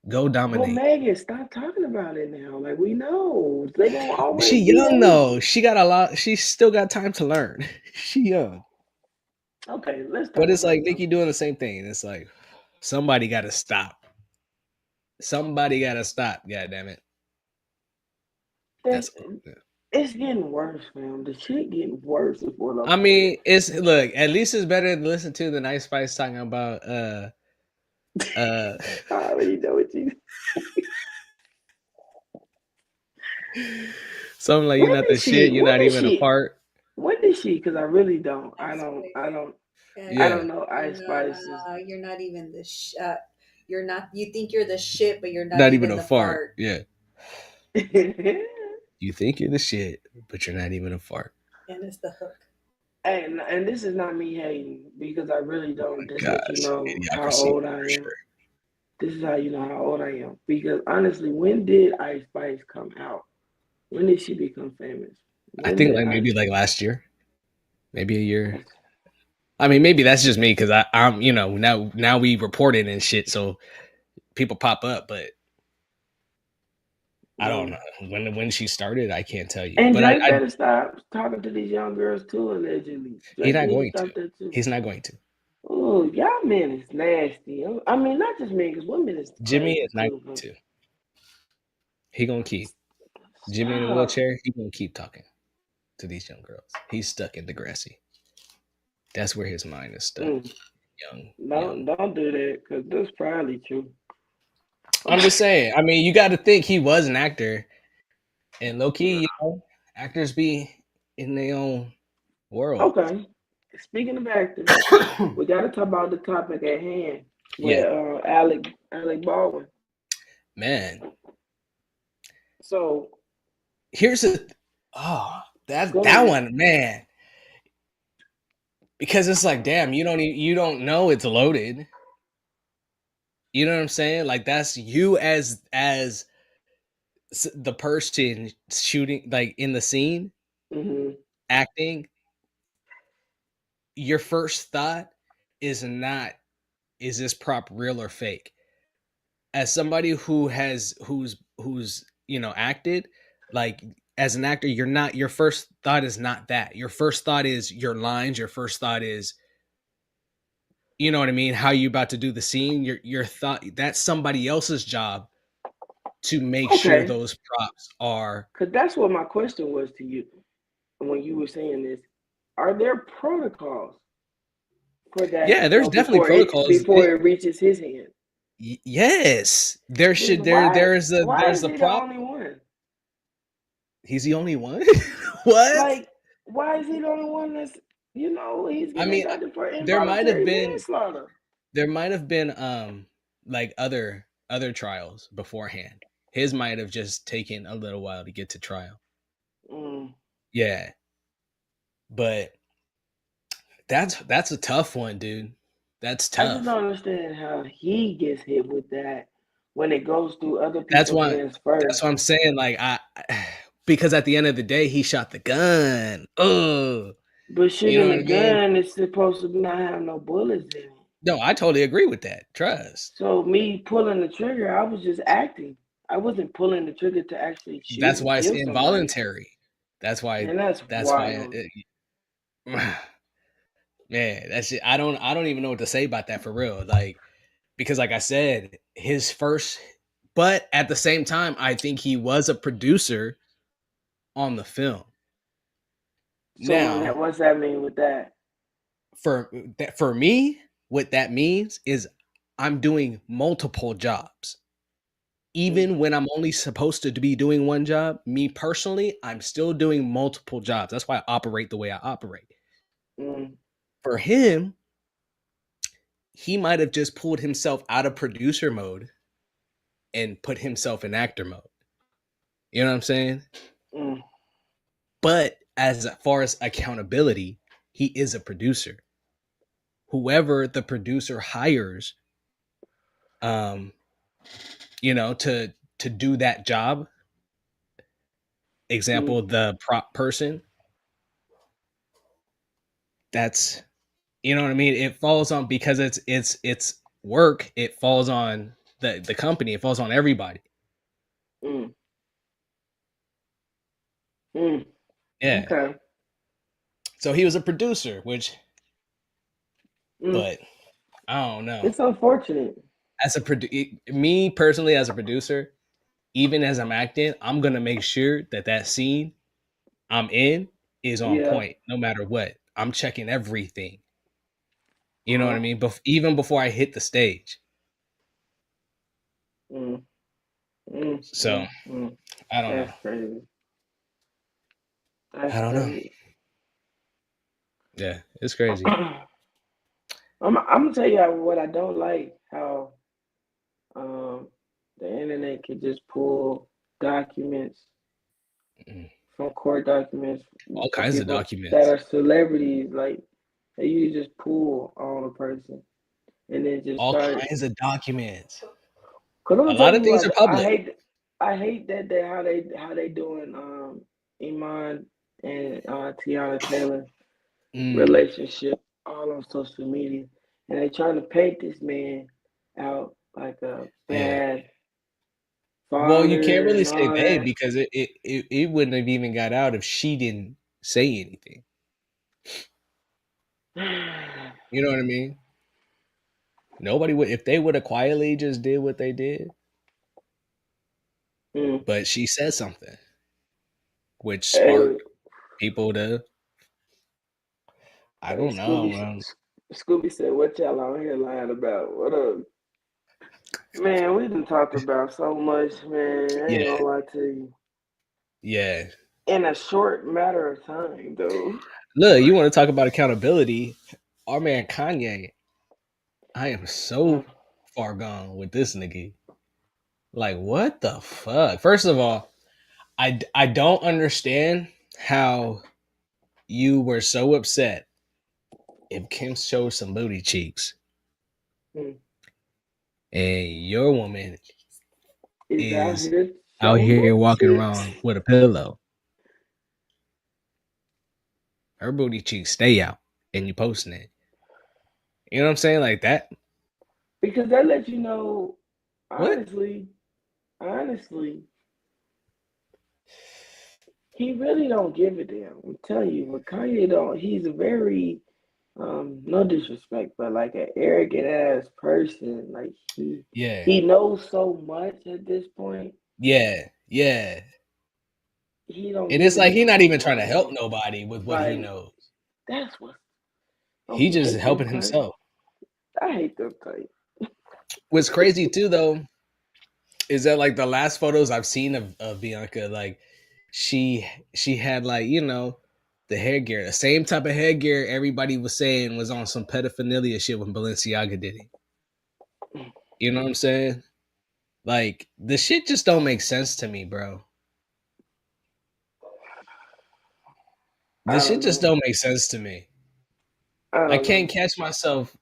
A: Go
B: Well,
A: dominate.
B: Megan, stop talking about it now. Like we know. They gonna
A: She
B: always be
A: young
B: hating.
A: though. She got a lot. She still got time to learn. She young.
B: Okay, let's
A: But
B: talk
A: it's like
B: about
A: Nicki
B: something.
A: doing the same thing. It's like somebody got to stop. Somebody got to stop. God damn it.
B: That's
A: That's yeah.
B: it's getting worse, fam. The shit getting worse is what I'm
A: I
B: saying.
A: mean, it's look, at least it's better to listen to the Nice Spice talking about uh
B: I already know what you.
A: something like you're
B: When
A: not
B: did
A: the
B: she?
A: shit, you're
B: When
A: not
B: did
A: even a
B: she?
A: part.
B: When did she? Because I really don't.
C: Ice Spice.
B: I
C: And
A: Yeah.
B: don't know Ice Spices.
C: you're not even the you're not, you think you're the shit, but you're not
A: Not even
C: even
A: a
C: the
A: fart.
C: fart.
A: Yeah. You think you're the shit, but you're not even a fart.
C: And it's the hook.
B: And this is not me hating because I really don't. Just let you
A: Gosh,
B: know how
A: idiocracy
B: old I
A: for
B: am.
A: sure.
B: This is how you know how old I am. Because honestly, when did Ice Spice come out? When did she become famous?
A: I
B: When
A: think
B: did
A: like
B: Ice
A: maybe like last year, maybe a year.
B: Spice?
A: I mean, maybe that's just me because I'm, you know, now we report it and shit, so people pop up, but I don't know when she started. I can't tell you,
B: And
A: but
B: Drake better stop talking to these young girls too. Allegedly,
A: he's
B: Drake
A: not
B: need to
A: going to.
B: stop that too.
A: He's not going to.
B: Oh, y'all men is nasty. I mean, not just men, because women is
A: Jimmy
B: crazy
A: is not
B: too.
A: going
B: But
A: to. He gonna keep Jimmy in a
B: stop.
A: wheelchair. He gonna keep talking to these young girls. He's stuck in Degrassi. That's where his mind is stuck. Young.
B: Don't do that, because that's probably true.
A: I'm just saying. I mean, you got to think he was an actor, and low key, you know, actors be in their own world.
B: Okay. Speaking of actors, we got to talk about the topic at hand with
A: Yeah,
B: Alec Baldwin.
A: man.
B: So
A: Here's a that one, man. Because it's like, damn, you don't know it's loaded. You know what I'm saying? Like that's you as the person shooting, like in the scene, acting. Your first thought is not, is this prop real or fake? As somebody who's you know acted, like as an actor, your first thought is not that. Your first thought is your lines. Your first thought is, you know what I mean, how you about to do the scene. Your thought, that's somebody else's job to make sure those props are.
B: Because that's what my question was to you when you were saying this. Are there protocols for that?
A: Yeah, there's definitely protocols
B: before it reaches his hand.
A: Yes, there should. There's the prop.
B: Only one?
A: He's the only one. What?
B: Like, why is he the only one that's, you know, he's getting indicted for involuntary manslaughter?
A: There might have been like other trials beforehand. His might have just taken a little while to get to trial. Yeah, but that's a tough one, dude. That's tough.
B: I just don't understand how he gets hit with that when it goes through other people's hands first.
A: That's what I'm saying. Like because at the end of the day, he shot the gun. Oh,
B: but shooting the gun is supposed to not have no bullets in it.
A: No, I totally agree with that. Trust.
B: So me pulling the trigger, I was just acting. I wasn't pulling the trigger to actually shoot.
A: That's why it's involuntary. That's why.
B: And that's wild.
A: Man, that's it. I don't even know what to say about that for real. Like, because like I said, his first, but at the same time, I think he was a producer on the film.
B: So now, what's that mean with that?
A: For me, what that means is I'm doing multiple jobs. Even when I'm only supposed to be doing one job, me personally, I'm still doing multiple jobs. That's why I operate the way I operate. For him, he might have just pulled himself out of producer mode and put himself in actor mode. You know what I'm saying? But as far as accountability, he is a producer. Whoever the producer hires, you know, to do that job. Example, the prop person. That's, you know what I mean? It falls on, because it's work, it falls on the company, it falls on everybody. Yeah. Okay. So he was a producer, which but I don't know.
B: It's unfortunate.
A: As me personally, as a producer, even as I'm acting, I'm gonna make sure that scene I'm in is on point, no matter what. I'm checking everything. You know what I mean? Even before I hit the stage. So I don't know.
B: Crazy.
A: I don't know. Yeah, it's crazy.
B: I'm gonna tell you what I don't like, how the internet can just pull documents from court documents,
A: all kinds of documents
B: that are celebrities. Like you just pull on a person and then just
A: all kinds of documents.
B: A lot of things are public. I hate that how they doing Iman and Tiana Taylor relationship. all on social media, and they trying to paint this man out like a
A: Yeah.
B: bad
A: Well, you can't
B: father
A: really
B: and
A: say
B: all
A: they
B: that.
A: because it wouldn't have even got out if she didn't say anything. You know what I mean? Nobody would if they would have quietly just did what they did,
B: Mm.
A: but she said something which
B: Hey,
A: sparked people to I
B: hey,
A: don't know, man.
B: Scooby said, "What y'all out here lying about? What up, man? We done talked about so much, man. I ain't
A: Yeah,
B: gonna lie to you.
A: yeah.
B: In a short matter of time, though.
A: Look, you want to talk about accountability? Our man Kanye, I am so
B: Mm.
A: far gone with this nigga. Like, what the fuck? First of all, I don't understand how you were so upset if Kim showed some booty cheeks
B: Mm.
A: and your woman
B: Is out
A: is
B: here
A: out
B: showing
A: here
B: booty
A: walking
B: cheeks.
A: around with a pillow. Her booty cheeks stay out and you posting it. You know what I'm saying? Like that.
B: Because that lets you know,
A: What?
B: honestly, he really don't give a damn. I'm telling you, but Kanye don't. He's a very, no disrespect, but like an arrogant ass person. Like
A: Yeah.
B: he knows so much at this point.
A: Yeah. Yeah.
B: He don't
A: And
B: give
A: it's
B: a
A: like he's
B: damn
A: not
B: what
A: even trying to
B: nobody
A: help
B: thinks.
A: nobody with what he
B: Like
A: knows.
B: that's what I
A: He just
B: hate them
A: helping
B: type.
A: himself.
B: I hate them type.
A: What's crazy too though is that like the last photos I've seen of Bianca, like she had like, you know, the headgear, the same type of headgear everybody was saying was on some pedophilia shit when Balenciaga did it. You know what I'm saying? Like the shit just don't make sense to me, bro.
B: I
A: The shit
B: don't
A: just
B: know.
A: don't make sense to me.
B: I
A: I
B: don't
A: can't
B: know.
A: catch myself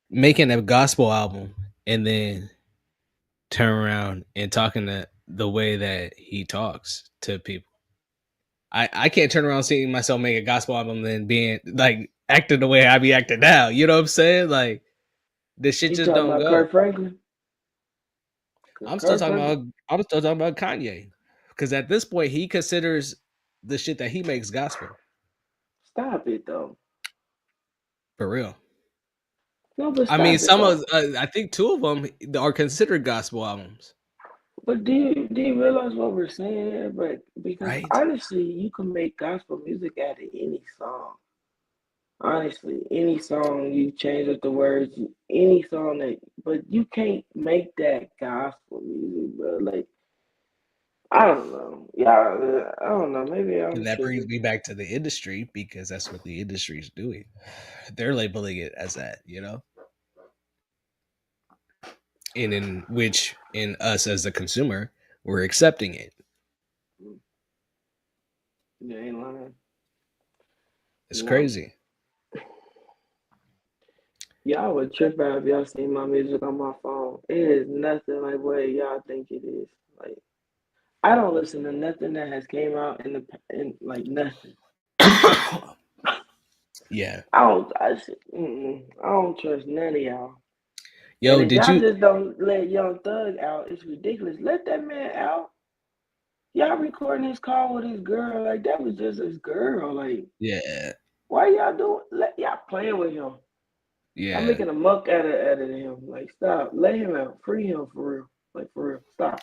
A: making a gospel album and then turn around and talking the way that he talks to people. I can't turn around seeing myself make a gospel album and then being like acting the way I be acting now. You know what I'm saying? Like this shit
B: You
A: just
B: talking
A: don't
B: about
A: go.
B: Kurt Franklin? 'Cause Kurt Franklin,
A: I'm still talking about Kanye. Because at this point he considers the shit that he makes gospel.
B: stop it though.
A: For real.
B: No, but
A: I mean,
B: stop it
A: some
B: though.
A: of I think two of them are considered gospel albums,
B: But do you realize what we're saying here? But because
A: right?
B: honestly, you can make gospel music out of any song. Honestly, any song you change up the words, any song that, but you can't make that gospel music, bro. Like I don't know, yeah, I don't know. Maybe I'm
A: And that brings
B: tripping.
A: me back to the industry because that's what the industry is doing. They're labeling it as that, you know, and in which in us as the consumer, we're accepting it.
B: You ain't lying.
A: It's
B: You know,
A: crazy.
B: y'all would trip out if y'all seen my music on my phone. It is nothing like what y'all think it is. Like I don't listen to nothing that has came out in like nothing.
A: Yeah.
B: I don't trust none of y'all. And
A: Yo,
B: if
A: did
B: y'all
A: you?
B: just don't let Young Thug out, it's ridiculous. Let that man out. Y'all recording his call with his girl, like that was just his girl. Like,
A: Yeah.
B: why y'all doing? Y'all playing with him. Y'all
A: Yeah.
B: making a muck out of him. Like, stop. Let him out. Free him for real. Like for real. Stop.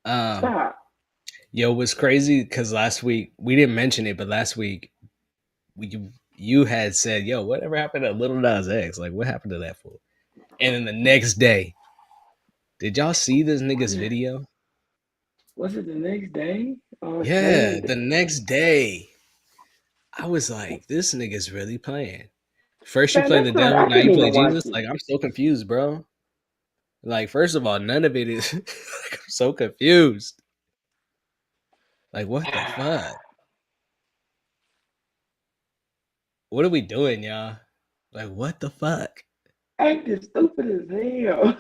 A: Um.
B: Stop.
A: Yo, what's crazy? Because last week we didn't mention it, but last week you had said, "Yo, whatever happened to Little Nas X? Like, what happened to that fool?" And then the next day, did y'all see this nigga's
B: Yeah.
A: video?
B: Was it the next day? Oh,
A: Yeah,
B: same
A: the
B: day.
A: next day. I was like, this nigga's really playing. First you
B: Man,
A: play the
B: that's not.
A: devil,
B: I
A: now
B: couldn't
A: you play
B: even watch
A: Jesus.
B: it.
A: Like I'm so confused, bro. Like, first of all, none of it is like, I'm so confused. Like, what the fuck? What are we doing, y'all? Like, what the fuck?
B: Acting stupid as hell.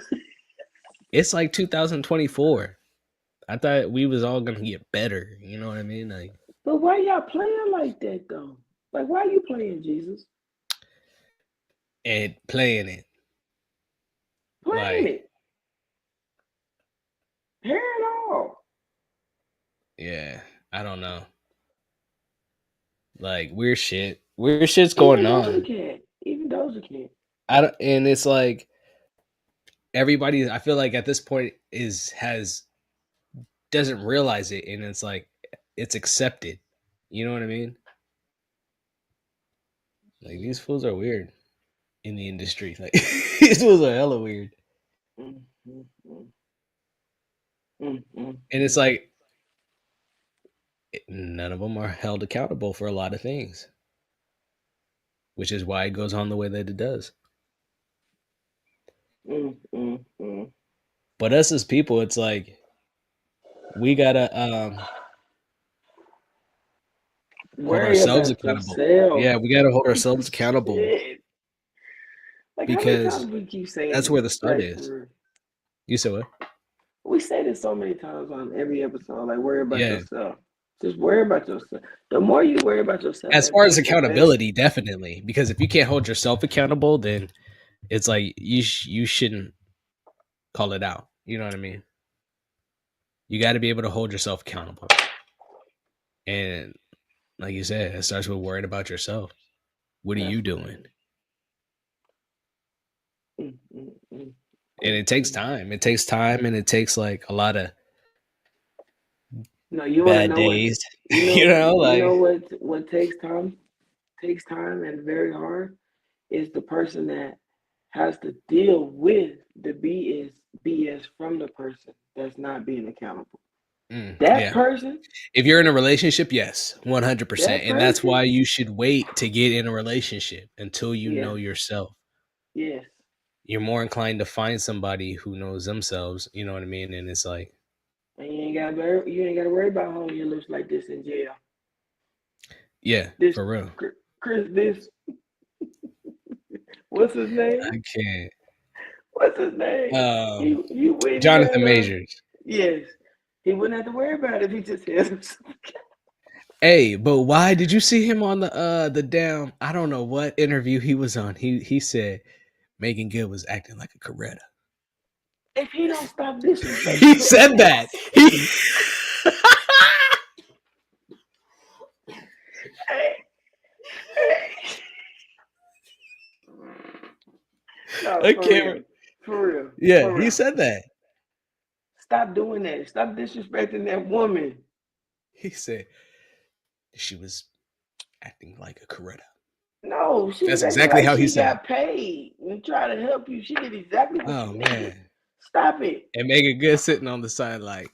A: It's like 2024. I thought we was all gonna get better. You know what I mean? Like,
B: But why y'all playing like that though? Like, why you playing Jesus?
A: and playing it.
B: Playing
A: Like,
B: it. Hair and all.
A: yeah, I don't know. Like weird shit's going on.
B: Even Doja Cat.
A: And it's like everybody. I feel like at this point doesn't realize it, and it's like it's accepted. You know what I mean? Like these fools are weird in the industry. Like these fools are hella weird,
B: Mm, mm, mm. Mm, mm,
A: and it's like none of them are held accountable for a lot of things, which is why it goes on the way that it does.
B: mm, mm, mm.
A: But us as people, it's like we gotta hold
B: Worry
A: ourselves
B: about
A: accountable.
B: yourself.
A: Yeah, we gotta hold ourselves accountable
B: Shit. Like how many
A: because
B: times we keep saying
A: that's
B: this?
A: where the start
B: Like
A: is.
B: for real.
A: You said what?
B: We say this so many times on every episode. Like worry about
A: Yeah.
B: yourself. Just worry about yourself. The more you worry about yourself,
A: As far as accountability, definitely. Because if you can't hold yourself accountable, then it's like you shouldn't call it out. You know what I mean? You got to be able to hold yourself accountable. And like you said, it starts with worrying about yourself. What are you doing?
B: Mm, mm, mm.
A: And it takes time. It takes time, and it takes like a lot of
B: No, you want to
A: bad
B: know
A: days.
B: what
A: You know, like
B: what takes time? Takes time and very hard is the person that has to deal with the BS from the person that's not being accountable. That
A: yeah.
B: person,
A: If you're in a relationship, yes, 100%.
B: that
A: And that's
B: person,
A: why you should wait to get in a relationship until you know
B: yes,
A: yourself.
B: yes.
A: You're more inclined to find somebody who knows themselves, you know what I mean? And it's like,
B: And you ain't gotta worry about holding your lips like this in jail.
A: yeah,
B: This
A: for real.
B: Chris, this what's his name?
A: I can't.
B: What's his name? He went
A: Jonathan Majors.
B: Yes. He wouldn't have to worry about it if he just had himself.
A: Hey, but why did you see him on the damn, I don't know what interview he was on. He said Megan Gill was acting like a Coretta.
B: If he don't stop disrespecting
A: He said that.
B: Hey. No,
A: I can't.
B: For real.
A: Yeah,
B: For
A: he
B: real.
A: said that.
B: Stop doing that. Stop disrespecting that woman.
A: He said she was acting like a Coretta.
B: No, she
A: That's
B: was acting
A: exactly
B: like
A: how he
B: she
A: said.
B: got paid and tried to help you. She did exactly what
A: Oh
B: you
A: man.
B: needed. Stop it.
A: And Megan Good sitting on the side like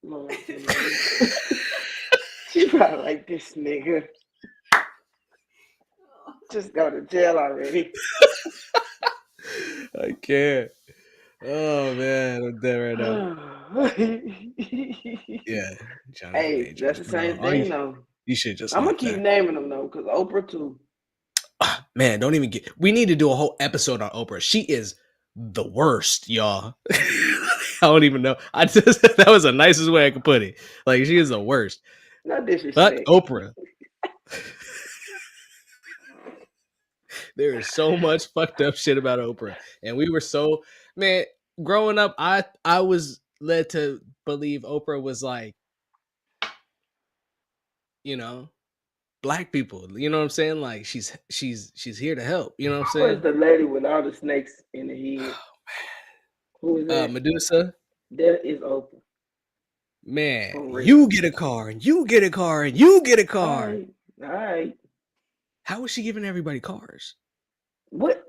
B: Lord, she probably like this nigga. Just go to jail already.
A: I can't. Oh man, I'm dead right now. Yeah, Jonathan
B: Hey,
A: Majors,
B: that's the same
A: bro.
B: thing though.
A: You should just.
B: I'm gonna keep naming them though, cause Oprah too.
A: Man, don't even get. We need to do a whole episode on Oprah. She is the worst, y'all. I don't even know. That was the nicest way I could put it. Like she is the worst.
B: No disrespect.
A: Fuck Oprah. There is so much fucked up shit about Oprah, and we were so man. Growing up, I was led to believe Oprah was like, you know, black people. You know what I'm saying? Like she's here to help. You know what I'm saying?
B: Who is the lady with all the snakes in the head? Who is that?
A: Medusa.
B: That is Oprah.
A: Man, you get a car, and you get a car, and you get a car.
B: All right.
A: How is she giving everybody cars?
B: What?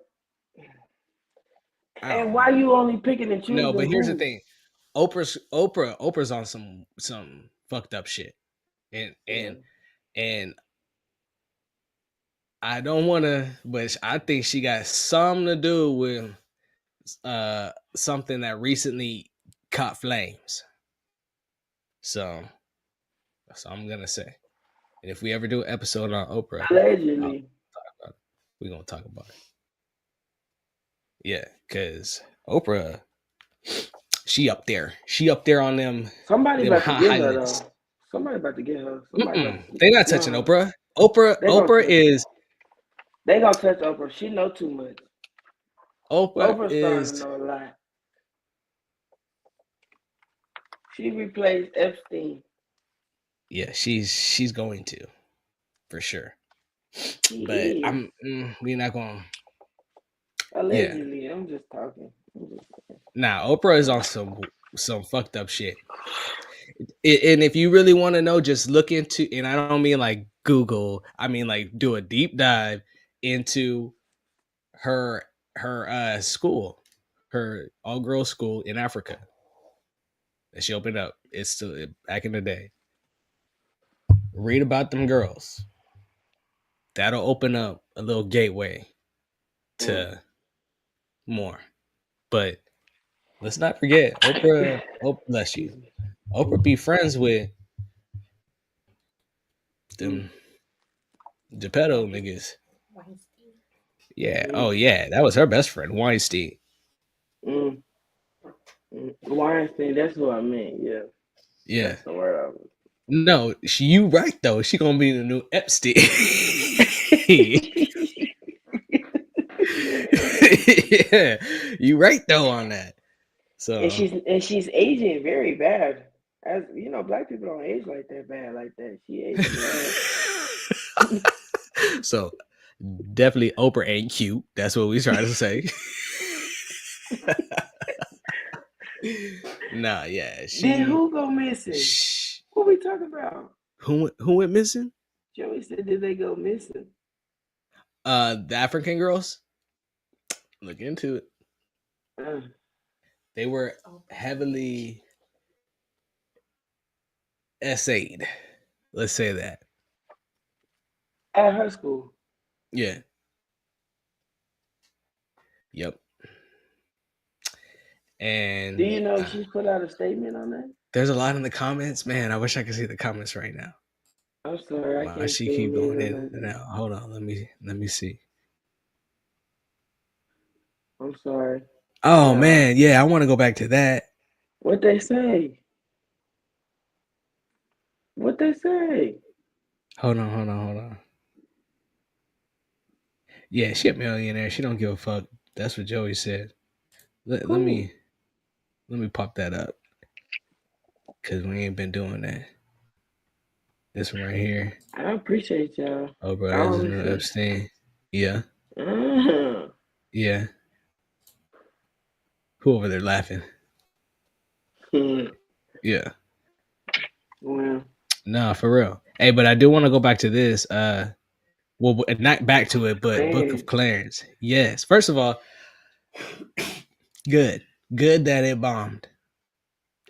B: And why you only picking and choosing?
A: No, but here's the thing. Oprah's on some fucked up shit. And I don't want to, but I think she got something to do with something that recently caught flames. So that's all I'm gonna say. And if we ever do an episode on Oprah,
B: allegedly,
A: we're gonna talk about it. Yeah, because Oprah, she up there on them.
B: Somebody
A: them
B: about to get her though. Somebody about to get her.
A: They're not touching Oprah. Oprah is.
B: They gonna touch Oprah. She know too much.
A: Oprah
B: Oprah's starting to
A: is
B: know a lot. She replaced Epstein.
A: yeah, she's going to for sure.
B: She
A: But
B: is.
A: we're not going. Yeah,
B: Allegedly. I'm just talking.
A: now Oprah is on some fucked up shit. And if you really want to know, just look into. And I don't mean like Google. I mean like do a deep dive into her school, her all girls school in Africa that she opened up. It's still back in the day. Read about them girls. That'll open up a little gateway to more. But let's not forget Oprah. Oh, bless you.
B: Excuse me.
A: Oprah be friends with them Geppetto niggas.
C: Weinstein.
A: Yeah. Oh yeah, that was her best friend, Weinstein.
B: Mm. Weinstein, that's what I meant. Yeah,
A: Yeah.
B: that's the word I was.
A: No, you right though. She gonna be the new Epstein. Yeah, you right though on that. So
B: and she's aging very bad. As you know, black people don't age like that bad like that. She aging bad.
A: so definitely Oprah ain't cute. That's what we try to say. Nah, yeah,
B: Then who go missing?
A: Shh.
B: What we talking about?
A: Who went missing?
B: Joey said, did they go missing?
A: The African girls. Look into it. They were heavily essayed. Let's say that.
B: At her school.
A: Yeah. Yep. And
B: do you know she's put out a statement on that?
A: There's a lot in the comments. Man, I wish I could see the comments right now.
B: I'm sorry, I can't
A: She
B: see
A: keep going in
B: it.
A: and out. Hold on, let me see.
B: I'm sorry.
A: Oh man, yeah, I want to go back to that.
B: What they say? What they say?
A: Hold on. Yeah, she a millionaire. She don't give a fuck. That's what Joey said. Let me pop that up. Cause we ain't been doing that. This one right here.
B: I appreciate y'all.
A: Oh, bro, this is no Epstein. Yeah. Yeah. Who over there laughing? Yeah.
B: Well.
A: No, for real. Hey, but I do want to go back to this. Well, not back to it, but Book of Clarence. Yes. First of all, good that it bombed.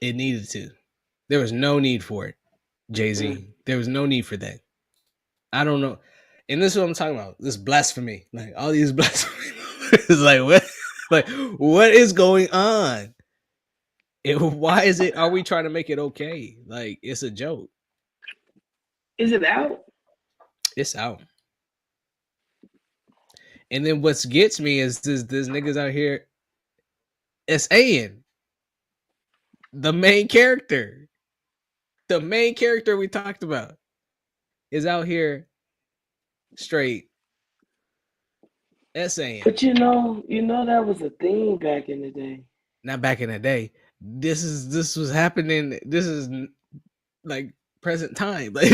A: It needed to. There was no need for it, Jay-Z. There was no need for that. I don't know. And this is what I'm talking about. This blasphemy. Like all these blasphemy. It's like what? Like what is going on? Why is it? Are we trying to make it okay? Like it's a joke.
B: Is it out?
A: It's out. And then what gets me is this niggas out here saying the main character. The main character we talked about is out here straight essaying.
B: But you know that was a thing back in the day.
A: Not back in the day. This was happening. This is like present time. Like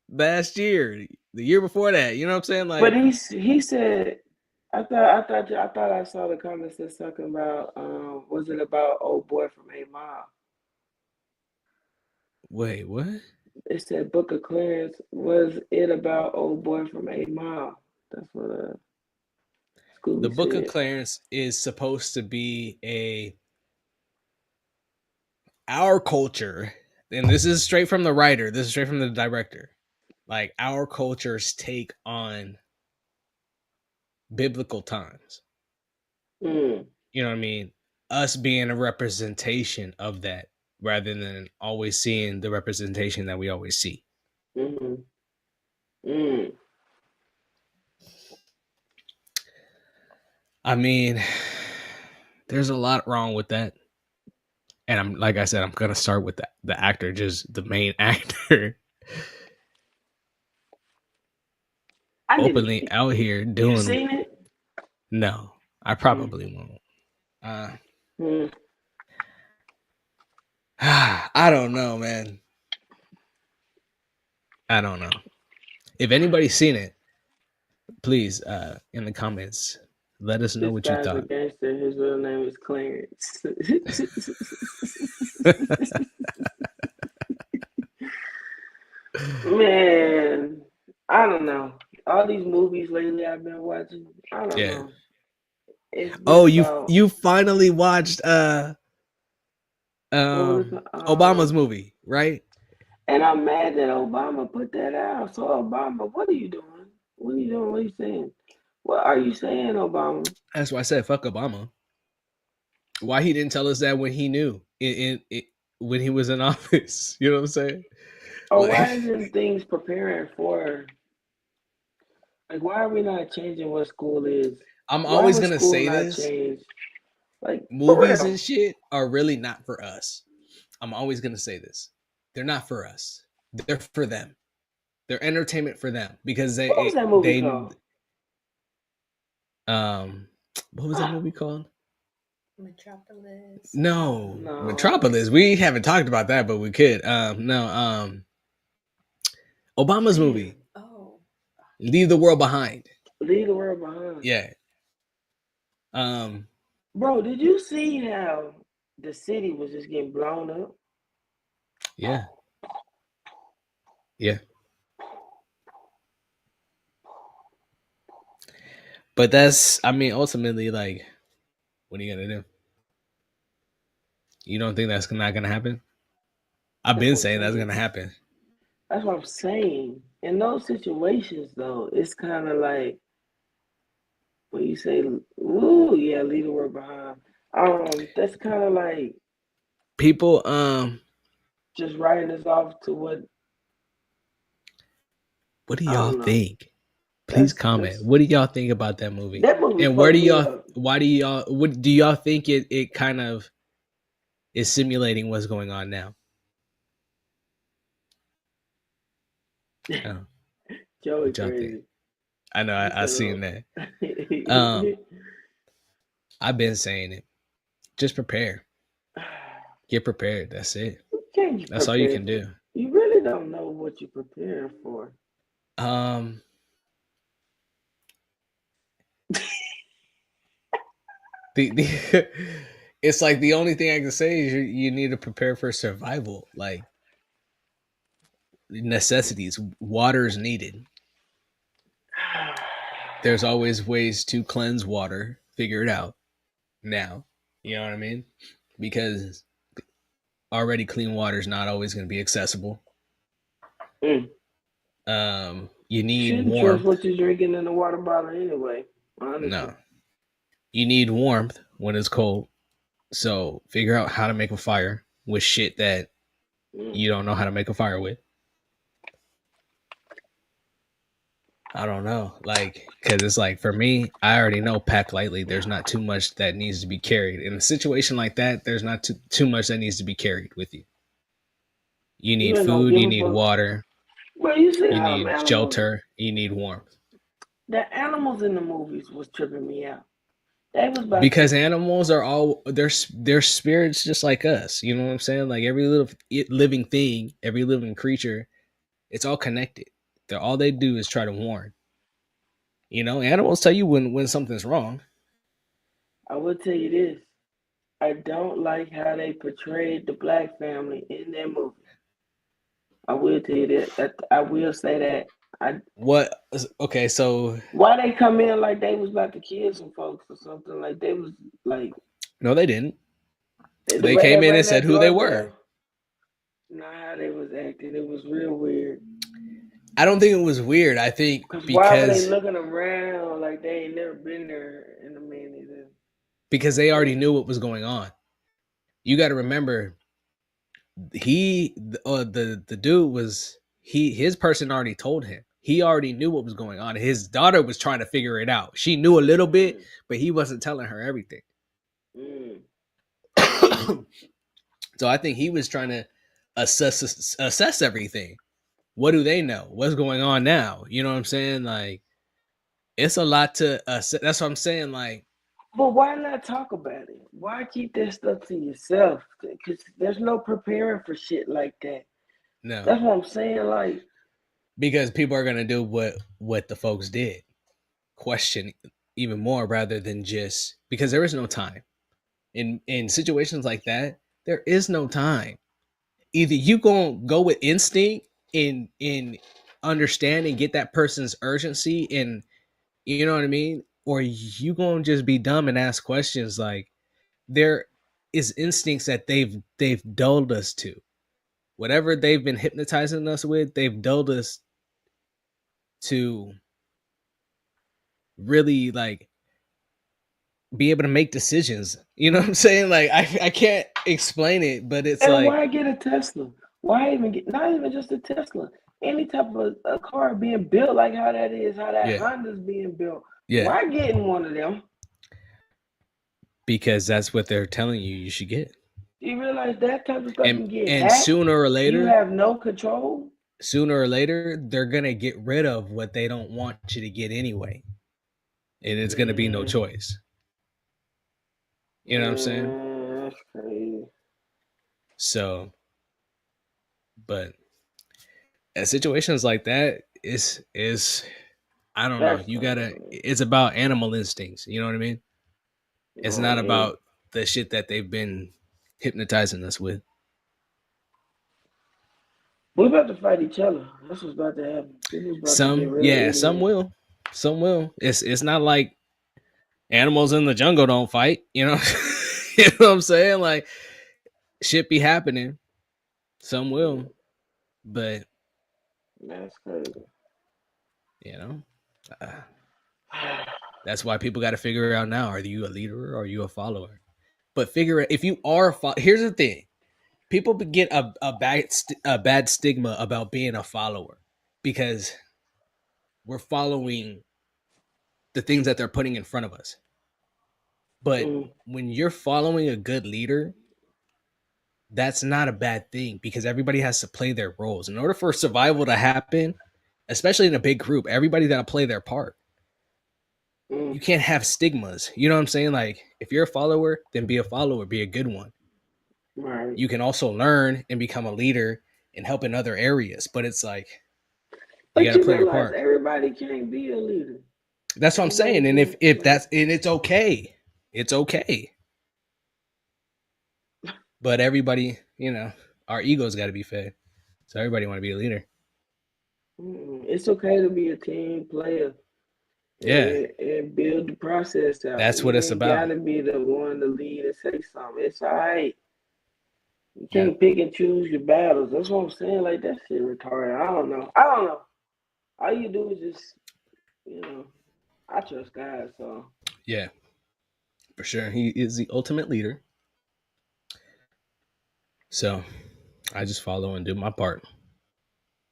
A: last year, the year before that. You know what I'm saying? Like,
B: but he said, I thought I saw the comments that's talking about. Was it about old boy from 8 Mile?
A: Wait, what?
B: It said Book of Clarence. Was it about old boy from 8 Mile? That's what
A: the Book of Clarence is supposed to be our culture, and this is straight from the writer. This is straight from the director. Like our culture's take on biblical times. You know what I mean? Us being a representation of that rather than always seeing the representation that we always see. I mean, there's a lot wrong with that. And I'm like I said, I'm gonna start with the actor, just the main actor. Openly out here doing.
B: You seen it?
A: No. I probably won't. I don't know, man. I don't know. If anybody's seen it, please, in the comments, let us know
B: This
A: what you
B: guy's a
A: thought.
B: gangster. His real name is Clarence. Man, I don't know. All these movies lately I've been watching, I don't
A: Yeah.
B: know. It's been
A: Oh,
B: about
A: you finally watched
B: what was
A: Obama's movie, right?
B: and I'm mad that Obama put that out. So Obama, what are you doing? What are you doing? What are you saying? What are you saying, Obama?
A: That's why I said fuck Obama. Why he didn't tell us that when he knew when he was in office? You know what I'm saying?
B: Or
A: Like,
B: why isn't things preparing for like why are we not changing what school is?
A: I'm
B: Why
A: always
B: would
A: gonna
B: school
A: say
B: not
A: this:
B: change? Like for
A: movies
B: real.
A: and shit are really not for us. I'm always gonna say this: they're not for us. They're for them. They're entertainment for them because
B: What was that movie called?
A: um what was that movie called?
C: Metropolis.
A: No,
B: No.
A: Metropolis. We haven't talked about that, but we could. Obama's
B: Man.
A: movie,
C: Oh.
A: Leave the World Behind.
B: Leave the World Behind.
A: Yeah.
B: Bro, did you see how the city was just getting blown up?
A: Yeah. Yeah. But that's, I mean, ultimately, like, what are you gonna do? You don't think that's not gonna happen? I've been saying that's gonna happen.
B: That's what I'm saying. In those situations, though, it's kind of like when you say, "Ooh, yeah, leave the world behind." That's kind of like
A: People,
B: just writing us off to
A: what do
B: I
A: y'all
B: don't know.
A: think? Please comment. What do y'all think about that movie? And where do
B: Fucked me
A: y'all?
B: up.
A: Why do y'all? What do y'all think it kind of is simulating what's going on now? Oh,
B: Joey
A: what y'all think?
B: crazy.
A: I know I seen that. I've been saying it. Just prepare. Get prepared. That's it.
B: You can't
A: That's all you
B: prepare
A: can
B: for.
A: do.
B: You really don't know what you're preparing for.
A: The it's like the only thing I can say is you need to prepare for survival. Like necessities, water is needed. There's always ways to cleanse water. Figure it out now. You know what I mean? Because already clean water is not always going to be accessible.
B: Mm.
A: You need
B: Shouldn't trust
A: warmth.
B: what you're drinking in the water bottle anyway. Honestly.
A: No, you need warmth when it's cold. So figure out how to make a fire with shit that you don't know how to make a fire with. I don't know, like, because it's like for me, I already know pack lightly. There's not too much that needs to be carried in a situation like that. There's not too much that needs to be carried with you. You need food. You need water.
B: Well, you see
A: You
B: how
A: need shelter. You need warmth.
B: The animals in the movies was tripping me out. They was about
A: Because animals are all they're spirits just like us. You know what I'm saying? Like every little living thing, every living creature, it's all connected. They're all they do is try to warn. You know, animals tell you when something's wrong.
B: I will tell you this. I don't like how they portrayed the black family in that movie. I will tell you that. I will say that.
A: What? Okay, so
B: why they come in like they was about to kill some folks or something? Like they was like.
A: No, they didn't. They
B: Right
A: came in and
B: that
A: said who they were.
B: doorbell. Not how they was acting. It was real weird.
A: I don't think it was weird. I think
B: why were they looking around like they ain't never been there in a minute?
A: Because they already knew what was going on. You got to remember, the dude was his person already told him. He already knew what was going on. His daughter was trying to figure it out. She knew a little bit, but he wasn't telling her everything. So I think he was trying to assess everything. What do they know? What's going on now? You know what I'm saying? Like, it's a lot to that's what I'm saying. Like,
B: But why not talk about it? Why keep that stuff to yourself? Because there's no preparing for shit like that.
A: No,
B: That's what I'm saying. Like,
A: because people are gonna do what the folks did, question even more rather than just because there is no time in situations like that. There is no time. Either you gonna go with instinct in understand and get that person's urgency, and you know what I mean, or you gonna just be dumb and ask questions. Like, there is instincts that they've dulled us to. Whatever they've been hypnotizing us with, they've dulled us to really like be able to make decisions. You know what I'm saying? Like, I can't explain it, but it's
B: and
A: like,
B: why get a Tesla? Why even get, not even just a Tesla, any type of a car being built like how that is, how that
A: yeah,
B: Honda's being built.
A: yeah,
B: Why getting one of them?
A: because that's what they're telling you should get.
B: You realize that type of stuff can get
A: And
B: hacked?
A: sooner or
B: You
A: later,
B: have no control.
A: they're gonna get rid of what they don't want you to get anyway, and it's gonna be no choice. You know what I'm saying?
B: That's crazy.
A: So, but at situations like that is I don't know.
B: That's
A: You
B: crazy.
A: gotta. It's about animal instincts. You know what I mean? It's not
B: Yeah.
A: about the shit that they've been hypnotizing us with.
B: We're about to fight each other. That's what's about to happen. People's about to get
A: Some,
B: real
A: yeah,
B: ignorant.
A: some will. It's not like animals in the jungle don't fight. You know, you know what I'm saying? Like, shit be happening. Some will, but
B: That's crazy.
A: you know, that's why people got to figure out now: are you a leader or are you a follower? But figure it if you are. Here's the thing: people get a bad stigma about being a follower because we're following the things that they're putting in front of us. But when you're following a good leader, that's not a bad thing because everybody has to play their roles. In order for survival to happen, especially in a big group, everybody got to play their part. You can't have stigmas. You know what I'm saying? Like, if you're a follower, then be a follower, be a good one.
B: Right.
A: You can also learn and become a leader and help in other areas. But it's like, you got to play your part.
B: Everybody can't be a leader.
A: That's what I'm saying. And if that's, and it's okay. It's okay. But everybody, you know, our egos got to be fed. So everybody want to be a leader.
B: It's okay to be a team player.
A: Yeah.
B: And build the process out.
A: That's what it's about.
B: You gotta be the one to lead and say something. It's all right. You can't pick and choose your battles. That's what I'm saying. Like, that shit retarded. I don't know. All you do is just, you know, I trust God, so.
A: Yeah. For sure. He is the ultimate leader. So I just follow and do my part.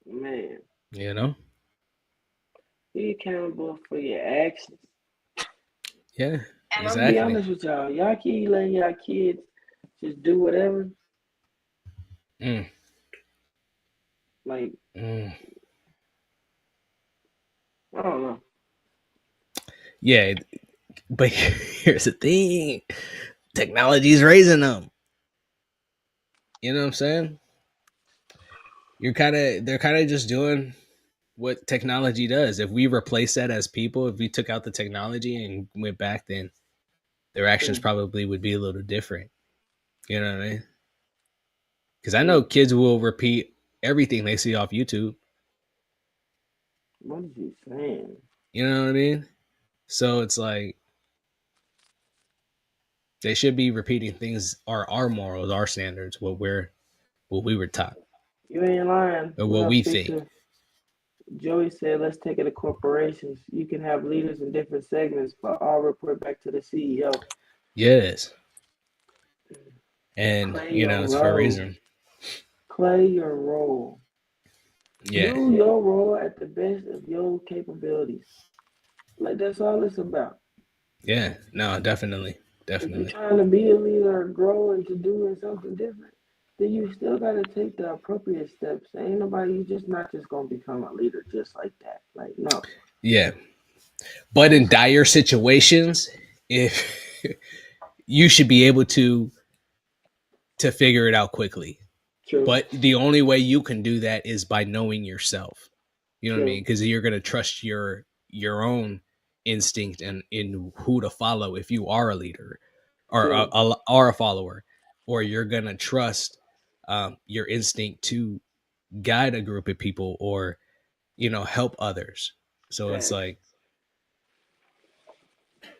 B: Man.
A: You know?
B: Be accountable for your actions.
A: Yeah.
B: And I'm gonna be honest with y'all. Y'all keep letting y'all kids just do whatever. Like, I don't know.
A: Yeah. But here's the thing. Technology's raising them. You know what I'm saying? They're kind of just doing what technology does. If we replace that as people, if we took out the technology and went back, then their actions probably would be a little different. You know what I mean? Because I know kids will repeat everything they see off YouTube.
B: What is he saying?
A: You know what I mean? So it's like they should be repeating things, our morals, our standards, what we were taught.
B: You ain't lying.
A: Or what we think.
B: Joey said, let's take it to corporations. You can have leaders in different segments, but all report back to the CEO.
A: Yes. And, it's for a reason.
B: Play your role.
A: Yeah.
B: Do your role at the best of your capabilities. Like, that's all it's about.
A: Yeah. No, definitely.
B: If you're trying to be a leader or grow into doing something different, then you still got to take the appropriate steps. Ain't nobody, you just not just going to become a leader just like that. Like, no.
A: Yeah. But in dire situations, if you should be able to figure it out quickly.
B: True.
A: But the only way you can do that is by knowing yourself. You know what I
B: True.
A: mean? Because you're gonna trust your own instinct and in who to follow if you are a leader or
B: True.
A: a follower, or you're gonna trust your instinct to guide a group of people or help others. So it's like,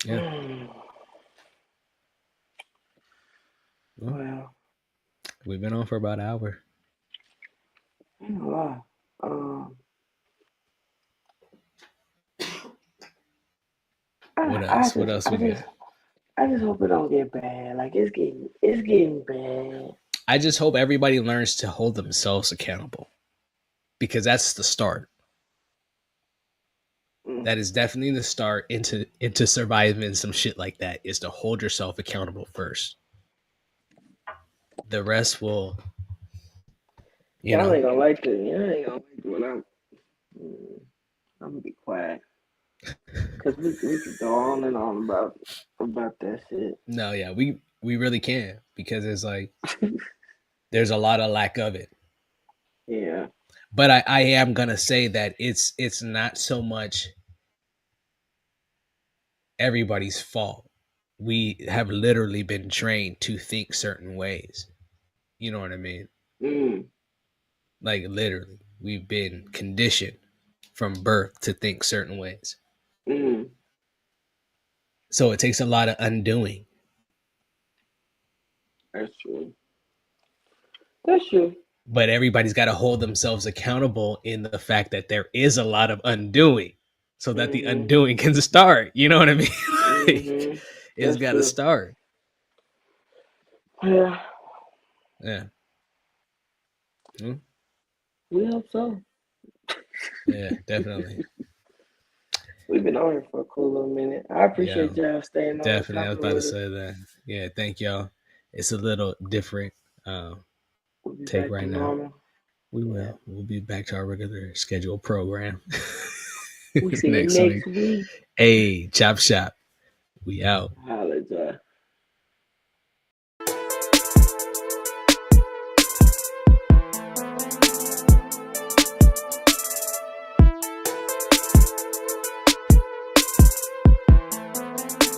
A: yeah.
B: Well,
A: We've been on for about an hour.
B: I ain't gonna lie.
A: What else? What else we got?
B: I just hope it don't get bad. Like it's getting bad.
A: I just hope everybody learns to hold themselves accountable, because that's the start. That is definitely the start into surviving some shit like that, is to hold yourself accountable first. The rest will,
B: Y'all ain't gonna like this. Y'all ain't gonna like when I'm gonna be quiet. Cause we could go on and on about that shit.
A: No, yeah, we really can, because it's like there's a lot of lack of it.
B: Yeah.
A: But I am gonna say that it's not so much everybody's fault. We have literally been trained to think certain ways. You know what I mean? Like literally, we've been conditioned from birth to think certain ways. So it takes a lot of undoing.
B: That's true. That's true.
A: But everybody's got to hold themselves accountable in the fact that there is a lot of undoing, so that the undoing can start. You know what I mean? Like, it's got to start.
B: Yeah.
A: Yeah.
B: We hope so.
A: Yeah, definitely.
B: We've been on here for a cool little minute. I appreciate y'all staying on.
A: Definitely. I was about to say that. Yeah, thank y'all. It's a little different take right now. Normal. We will. Yeah. We'll be back to our regular scheduled program.
B: We see you next week.
A: Hey, ChopShop. We out.
B: Holla,